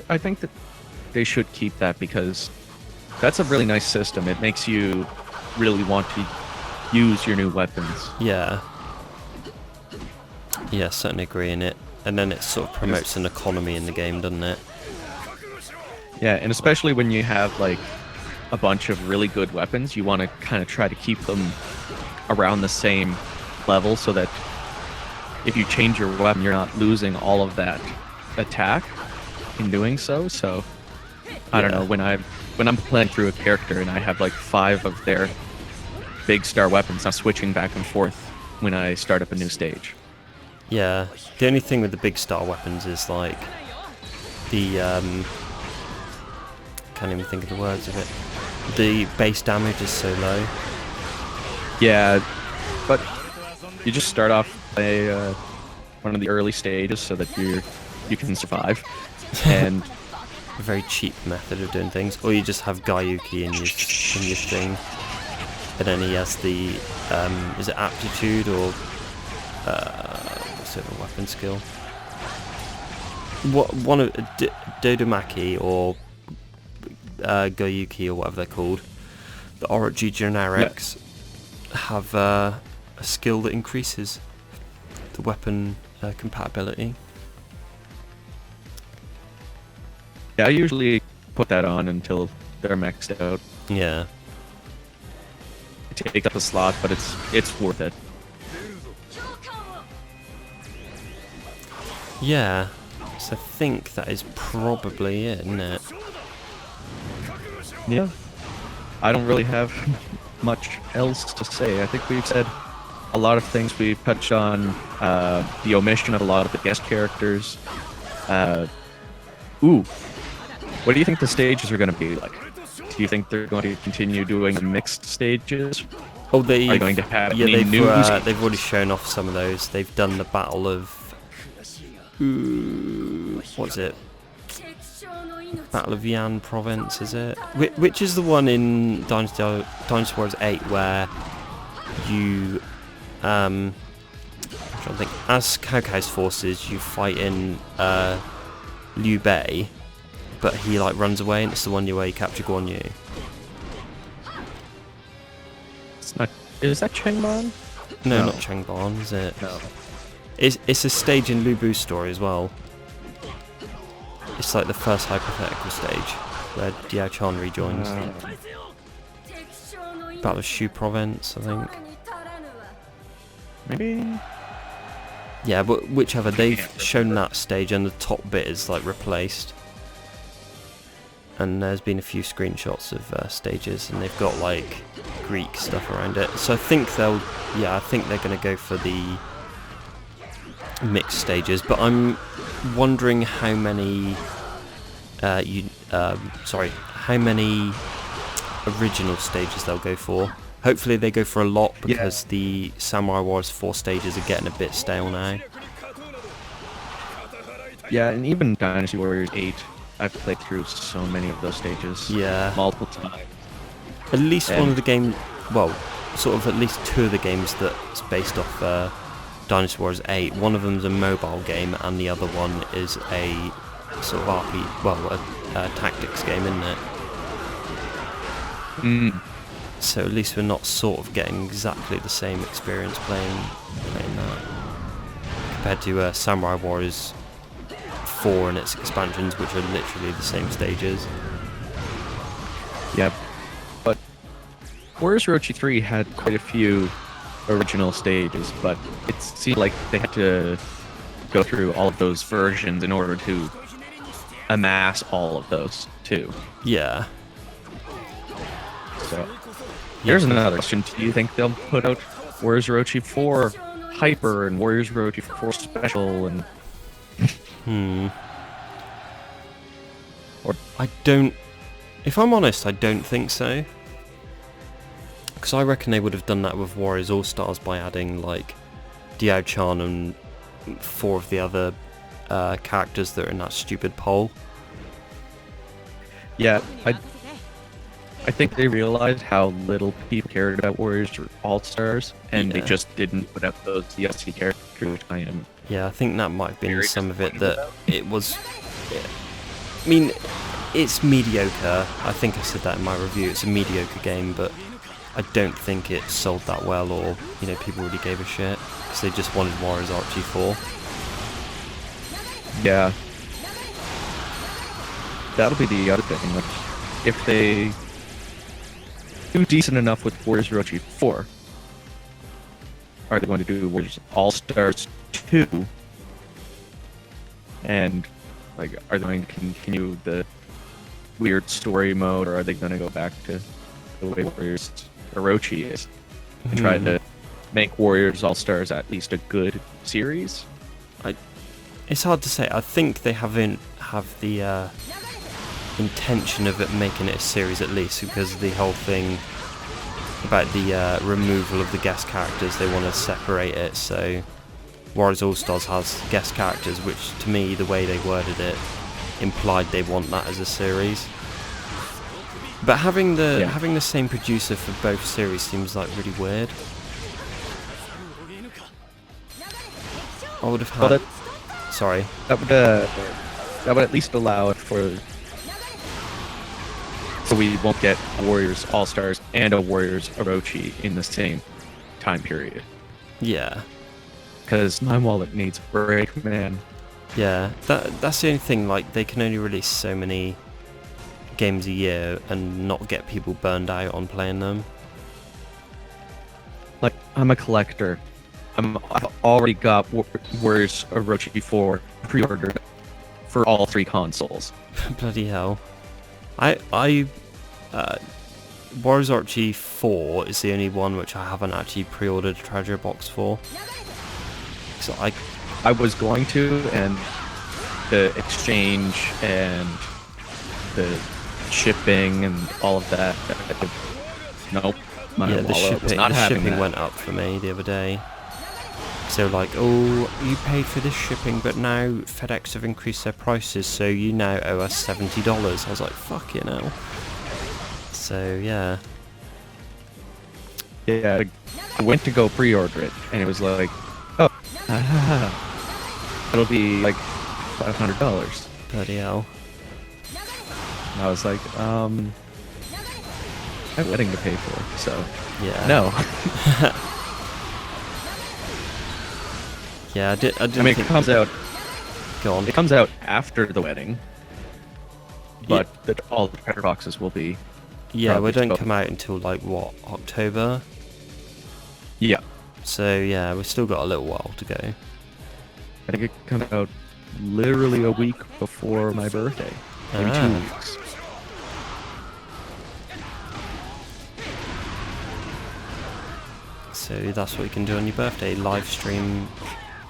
Speaker 2: they should keep that, because that's a really nice system. It makes you really want to use your new weapons.
Speaker 1: Yeah. Yeah, certainly agree in it. And then it sort of promotes an economy in the game, doesn't it?
Speaker 2: Yeah, and especially when you have like a bunch of really good weapons, you want to kind of try to keep them around the same level, so that if you change your weapon, you're not losing all of that attack in doing so. So I don't know, when I'm playing through a character and I have like 5 of their big star weapons, I'm switching back and forth when I start up a new stage.
Speaker 1: Yeah, the only thing with the big star weapons is like the can't even think of the words of it. The base damage is so low.
Speaker 2: Yeah, but you just start off by one of the early stages so that you can survive. And
Speaker 1: a very cheap method of doing things. Or you just have Gaiuki in your thing, and then he has the is it aptitude or what's it, a weapon skill? One of Dodomaki or Gaiuki or whatever they're called, the Orochi generics have a skill that increases the weapon compatibility.
Speaker 2: Yeah, I usually put that on until they're maxed out.
Speaker 1: Yeah.
Speaker 2: It takes up a slot, but it's worth it.
Speaker 1: Yeah. So I think that is probably it, isn't it?
Speaker 2: Yeah. I don't really have much else to say. I think we've said a lot of things. We've touched on the omission of a lot of the guest characters. What do you think the stages are going to be like? Do you think they're going to continue doing mixed stages?
Speaker 1: Oh,
Speaker 2: are you going to have
Speaker 1: they've already shown off some of those. They've done the battle of what's it? Battle of Yan Province, is it? Which is the one in Dynasty Wars 8 where you I'm trying to think. As Cao Cao's forces, you fight in Liu Bei, but he like runs away, and it's the one where you capture Guan Yu.
Speaker 2: It's not. Is that Chengban?
Speaker 1: No, not Chengban, is it?
Speaker 2: No.
Speaker 1: It's a stage in Lu Bu's story as well. It's like the first hypothetical stage where Diao Chan rejoins. Battle of Shu Province, I think.
Speaker 2: Maybe.
Speaker 1: Yeah, but whichever, they've shown that stage and the top bit is like replaced. And there's been a few screenshots of stages, and they've got like Greek stuff around it. So I think I think they're going to go for the mixed stages. But I'm wondering how many, how many original stages they'll go for. Hopefully they go for a lot, because the Samurai Wars 4 stages are getting a bit stale now.
Speaker 2: Yeah, and even Dynasty Warriors 8, I've played through so many of those stages.
Speaker 1: Yeah.
Speaker 2: Multiple times.
Speaker 1: At least one of the games, well, sort of at least 2 of the games that's based off Dynasty Wars 8. One of them's a mobile game, and the other one is a sort of a tactics game, isn't it? So at least we're not sort of getting exactly the same experience playing that compared to Samurai Warriors 4 and its expansions, which are literally the same stages.
Speaker 2: Yep. But Warriors Orochi 3 had quite a few original stages, but it seemed like they had to go through all of those versions in order to amass all of those too.
Speaker 1: Yeah.
Speaker 2: So here's another question. Do you think they'll put out Warriors Orochi 4 Hyper and Warriors Orochi 4 Special and...
Speaker 1: Or I don't... If I'm honest, I don't think so. Because I reckon they would have done that with Warriors All-Stars by adding, like, Diao Chan and 4 of the other characters that are in that stupid poll.
Speaker 2: Yeah, I think they realized how little people cared about Warriors All-Stars, and they
Speaker 1: Yeah.
Speaker 2: just didn't put out those DLC characters, which I am...
Speaker 1: Yeah, I think that might have been
Speaker 2: Very
Speaker 1: some of it,
Speaker 2: disappointed
Speaker 1: that
Speaker 2: about.
Speaker 1: it was... I mean, it's mediocre. I think I said that in my review. It's a mediocre game, but I don't think it sold that well, or, you know, people really gave a shit, because they just wanted Warriors Archie 4.
Speaker 2: Yeah. That'll be the other thing. Like, if they do decent enough with Warriors Orochi 4, are they going to do Warriors All-Stars 2? And, like, are they going to continue the weird story mode, or are they going to go back to the way Warriors Orochi is and try to make Warriors All-Stars at least a good series?
Speaker 1: It's hard to say. I think they have the intention of it making it a series at least, because of the whole thing about the removal of the guest characters. They want to separate it, so Warriors All-Stars has guest characters, which to me, the way they worded it, implied they want that as a series. But having the same producer for both series seems like really weird. I would have had...
Speaker 2: Well,
Speaker 1: Sorry.
Speaker 2: that would at least allow it for... So we won't get Warriors All-Stars and a Warriors Orochi in the same time period.
Speaker 1: Yeah.
Speaker 2: Because my wallet needs a break, man.
Speaker 1: Yeah, that's the only thing, like, they can only release so many games a year and not get people burned out on playing them.
Speaker 2: Like, I'm a collector. I've already got Warriors Orochi 4 pre-ordered for all 3 consoles.
Speaker 1: Bloody hell. Warriors Archie 4 is the only one which I haven't actually pre-ordered a treasure box for. So
Speaker 2: I was going to, and the exchange and the shipping and all of that. Nope.
Speaker 1: The shipping went up for me the other day. So like, oh, you paid for this shipping, but now FedEx have increased their prices, so you now owe us $70. I was like, fuck you know. So yeah.
Speaker 2: Yeah, I went to go pre-order it, and it was like, oh, it'll be like $500.
Speaker 1: Bloody hell.
Speaker 2: And I was like, I have a wedding to pay for, so
Speaker 1: Yeah.
Speaker 2: no.
Speaker 1: Yeah, I didn't
Speaker 2: I mean, it
Speaker 1: think...
Speaker 2: comes out.
Speaker 1: Go on.
Speaker 2: It comes out after the wedding, but all the treasure boxes will be.
Speaker 1: Yeah,
Speaker 2: probably
Speaker 1: we don't
Speaker 2: spoken.
Speaker 1: come out until like what, October?
Speaker 2: Yeah,
Speaker 1: So yeah, we've still got a little while to go.
Speaker 2: I think it comes out literally a week before my birthday. Maybe 2 weeks.
Speaker 1: So that's what you can do on your birthday, live stream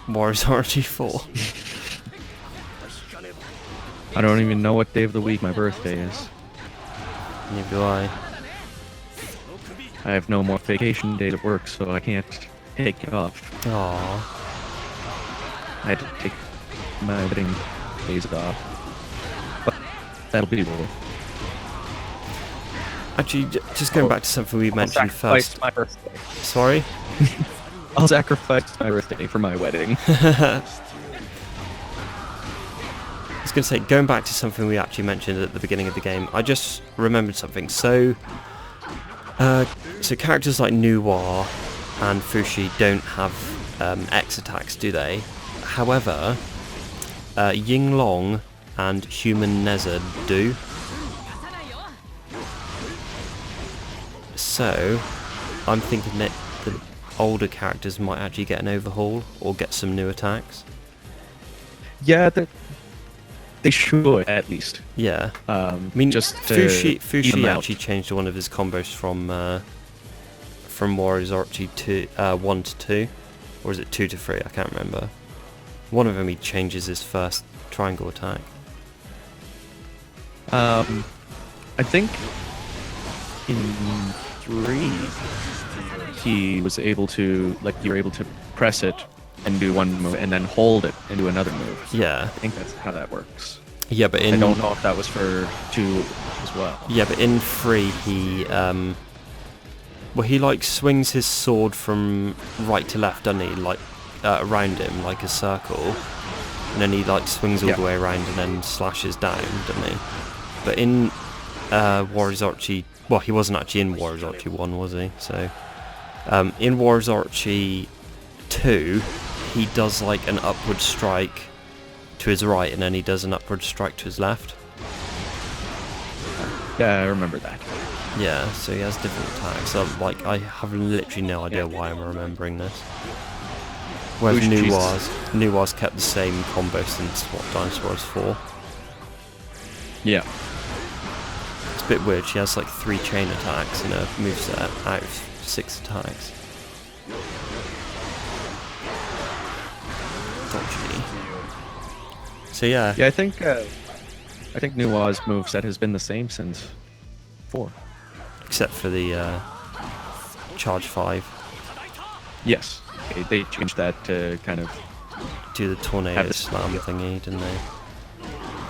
Speaker 1: Warriors Archie 4.
Speaker 2: I don't even know what day of the week my birthday is.
Speaker 1: Neither do I.
Speaker 2: I have no more vacation days at work, so I can't take it off.
Speaker 1: Aww.
Speaker 2: I had to take my wedding days off. But that'll be cool.
Speaker 1: Actually, just going back to something we mentioned first.
Speaker 2: My birthday.
Speaker 1: Sorry?
Speaker 2: I'll sacrifice my birthday for my wedding.
Speaker 1: I was going to say, going back to something we actually mentioned at the beginning of the game, I just remembered something. So characters like Noir and Fushi don't have X attacks, do they? However, Yinglong and Human Nezard do. So, I'm thinking that the older characters might actually get an overhaul or get some new attacks.
Speaker 2: Yeah, they should at least.
Speaker 1: Yeah.
Speaker 2: I
Speaker 1: mean,
Speaker 2: just
Speaker 1: Fushi actually changed one of his combos from Warriors Archie 1 to 2, or is it 2 to 3? I can't remember. One of them he changes his first triangle attack.
Speaker 2: I think in 3 he was able to, like, you were able to press it and do one move, and then hold it and do another move.
Speaker 1: Yeah.
Speaker 2: I think that's how that works.
Speaker 1: Yeah, but in...
Speaker 2: I don't know if that was for 2 as well.
Speaker 1: Yeah, but in 3 he, well, he like swings his sword from right to left, doesn't he? Like, around him, like a circle. And then he like swings all the way around and then slashes down, doesn't he? But in Warriors Archie... Well, he wasn't actually in Warriors Archie 1, was he? So, in Warriors Archie 2, he does like an upward strike to his right, and then he does an upward strike to his left.
Speaker 2: Yeah, I remember that.
Speaker 1: Yeah, so he has different attacks. Like, I have literally no idea why I'm remembering this. Whereas Nuwar's kept the same combo since, what, Dynasty Warriors 4?
Speaker 2: Yeah.
Speaker 1: It's a bit weird, she has like 3 chain attacks in a moveset out of 6 attacks. Dodgy. So yeah.
Speaker 2: Yeah, I think Nuwa's moveset has been the same since 4.
Speaker 1: Except for the charge 5.
Speaker 2: Yes. They changed that to kind of
Speaker 1: do the tornado slam thingy, didn't they?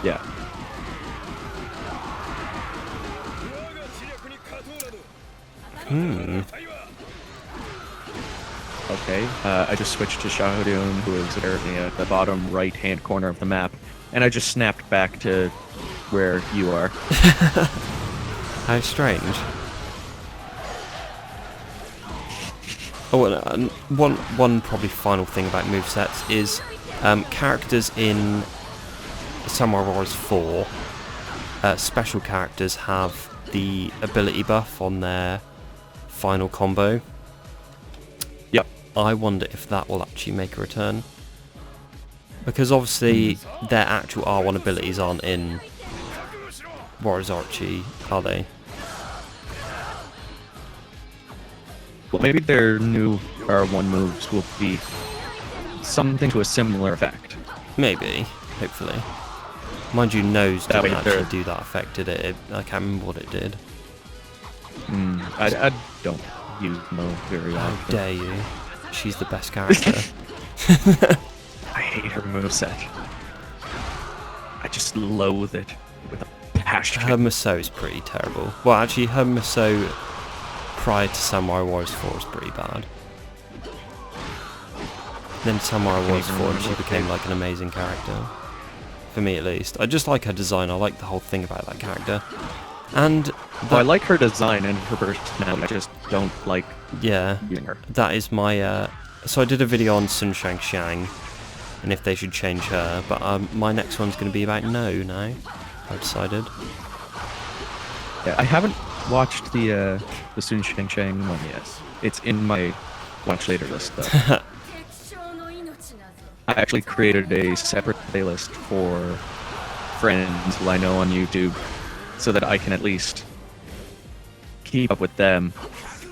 Speaker 2: Yeah. Okay, I just switched to Shahodun, who is apparently at the bottom right-hand corner of the map, and I just snapped back to where you are.
Speaker 1: How strange. Oh, and one probably final thing about movesets is characters in Samurai Warriors 4, special characters have the ability buff on their final combo.
Speaker 2: Yep.
Speaker 1: I wonder if that will actually make a return. Because obviously their actual R1 abilities aren't in Warriors Archie, are they?
Speaker 2: Well, maybe their new R1 moves will be something to a similar effect.
Speaker 1: Maybe, hopefully. Mind you, Nose
Speaker 2: That
Speaker 1: didn't
Speaker 2: way
Speaker 1: actually
Speaker 2: they're-
Speaker 1: do that effect, did it? I can't remember what it did.
Speaker 2: I don't use Mo very
Speaker 1: How
Speaker 2: often.
Speaker 1: dare you? She's the best character.
Speaker 2: I hate her moveset. I just loathe it with a passion.
Speaker 1: Her Musou is pretty terrible. Well, actually, her Musou prior to Samurai Warriors 4 is pretty bad. Then Samurai Warriors 4 and she became like an amazing character. For me at least. I just like her design, I like the whole thing about that character. And
Speaker 2: Well, I like her design and her personality. I just don't like using her.
Speaker 1: that is my... so I did a video on Sun Shang and if they should change her, but my next one's going to be about No now, I've decided.
Speaker 2: Yeah, I haven't watched the Sun Shang one yet. It's in my watch later list though. I actually created a separate playlist for friends who I know on YouTube so that I can at least keep up with them.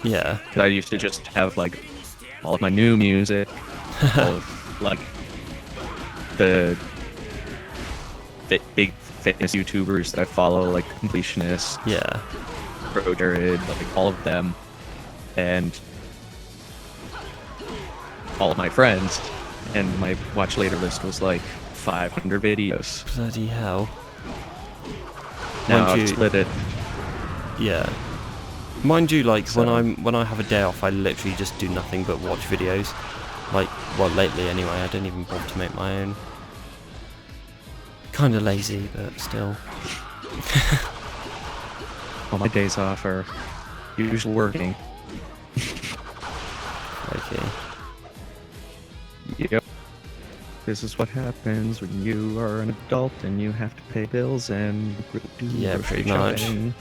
Speaker 1: Yeah.
Speaker 2: Because I used to just have like all of my new music, all of like the big fitness YouTubers that I follow, like Completionist,
Speaker 1: Yeah.
Speaker 2: Pro Jared, like all of them, and all of my friends. And my watch later list was like 500 videos.
Speaker 1: Bloody hell.
Speaker 2: Now
Speaker 1: Mind
Speaker 2: I've
Speaker 1: you,
Speaker 2: split it.
Speaker 1: yeah. Mind you, like
Speaker 2: So-
Speaker 1: when I have a day off, I literally just do nothing but watch videos. Like, well, lately anyway. I don't even bother to make my own. Kind of lazy, but still.
Speaker 2: All my days off are usually working.
Speaker 1: Okay.
Speaker 2: Yep. This is what happens when you are an adult and you have to pay bills and do
Speaker 1: Yeah,
Speaker 2: grocery
Speaker 1: pretty much.
Speaker 2: shopping.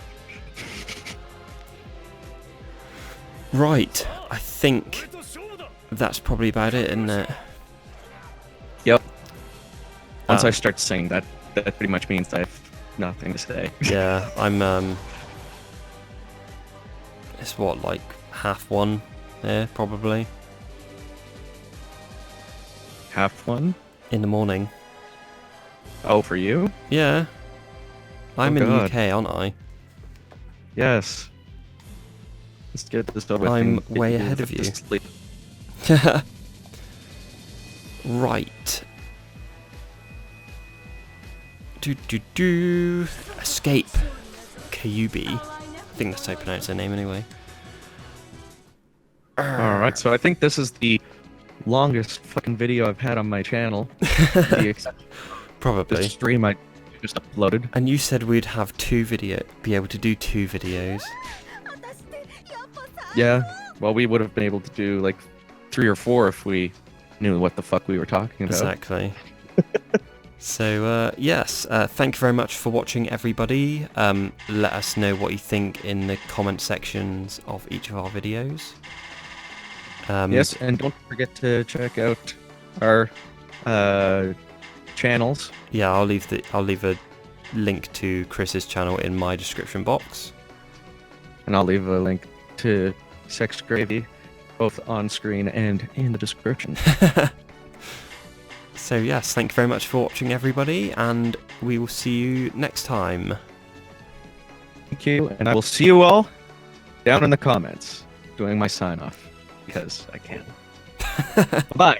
Speaker 1: Right. I think that's probably about it, isn't it?
Speaker 2: Yep. Once I
Speaker 1: Um,
Speaker 2: start saying that, that pretty much means I have nothing to say.
Speaker 1: Yeah, I'm it's what, like 1:30 there, probably,
Speaker 2: Half one?
Speaker 1: in the morning.
Speaker 2: Oh, for you?
Speaker 1: Yeah. I'm in the
Speaker 2: God.
Speaker 1: UK, aren't I?
Speaker 2: Yes. Let's get this over with.
Speaker 1: I'm
Speaker 2: and get
Speaker 1: way
Speaker 2: you
Speaker 1: ahead of
Speaker 2: to
Speaker 1: you.
Speaker 2: sleep.
Speaker 1: Right. Escape. Kyubi. I think that's how you pronounce her name anyway.
Speaker 2: Alright, so I think this is the longest fucking video I've had on my channel. The
Speaker 1: Probably.
Speaker 2: stream I just uploaded.
Speaker 1: And you said we'd have be able to do 2 videos.
Speaker 2: Yeah, well, we would have been able to do like 3 or 4 if we knew what the fuck we were talking about.
Speaker 1: Exactly. So, yes, thank you very much for watching, everybody. Let us know what you think in the comment sections of each of our videos.
Speaker 2: Yes, and don't forget to check out our channels.
Speaker 1: Yeah, I'll leave a link to Chris's channel in my description box.
Speaker 2: And I'll leave a link to Sex Gravy, both on screen and in the description.
Speaker 1: So yes, thank you very much for watching, everybody, and we will see you next time.
Speaker 2: Thank you, and I will see you all down in the comments doing my sign-off, because I can. Bye-bye.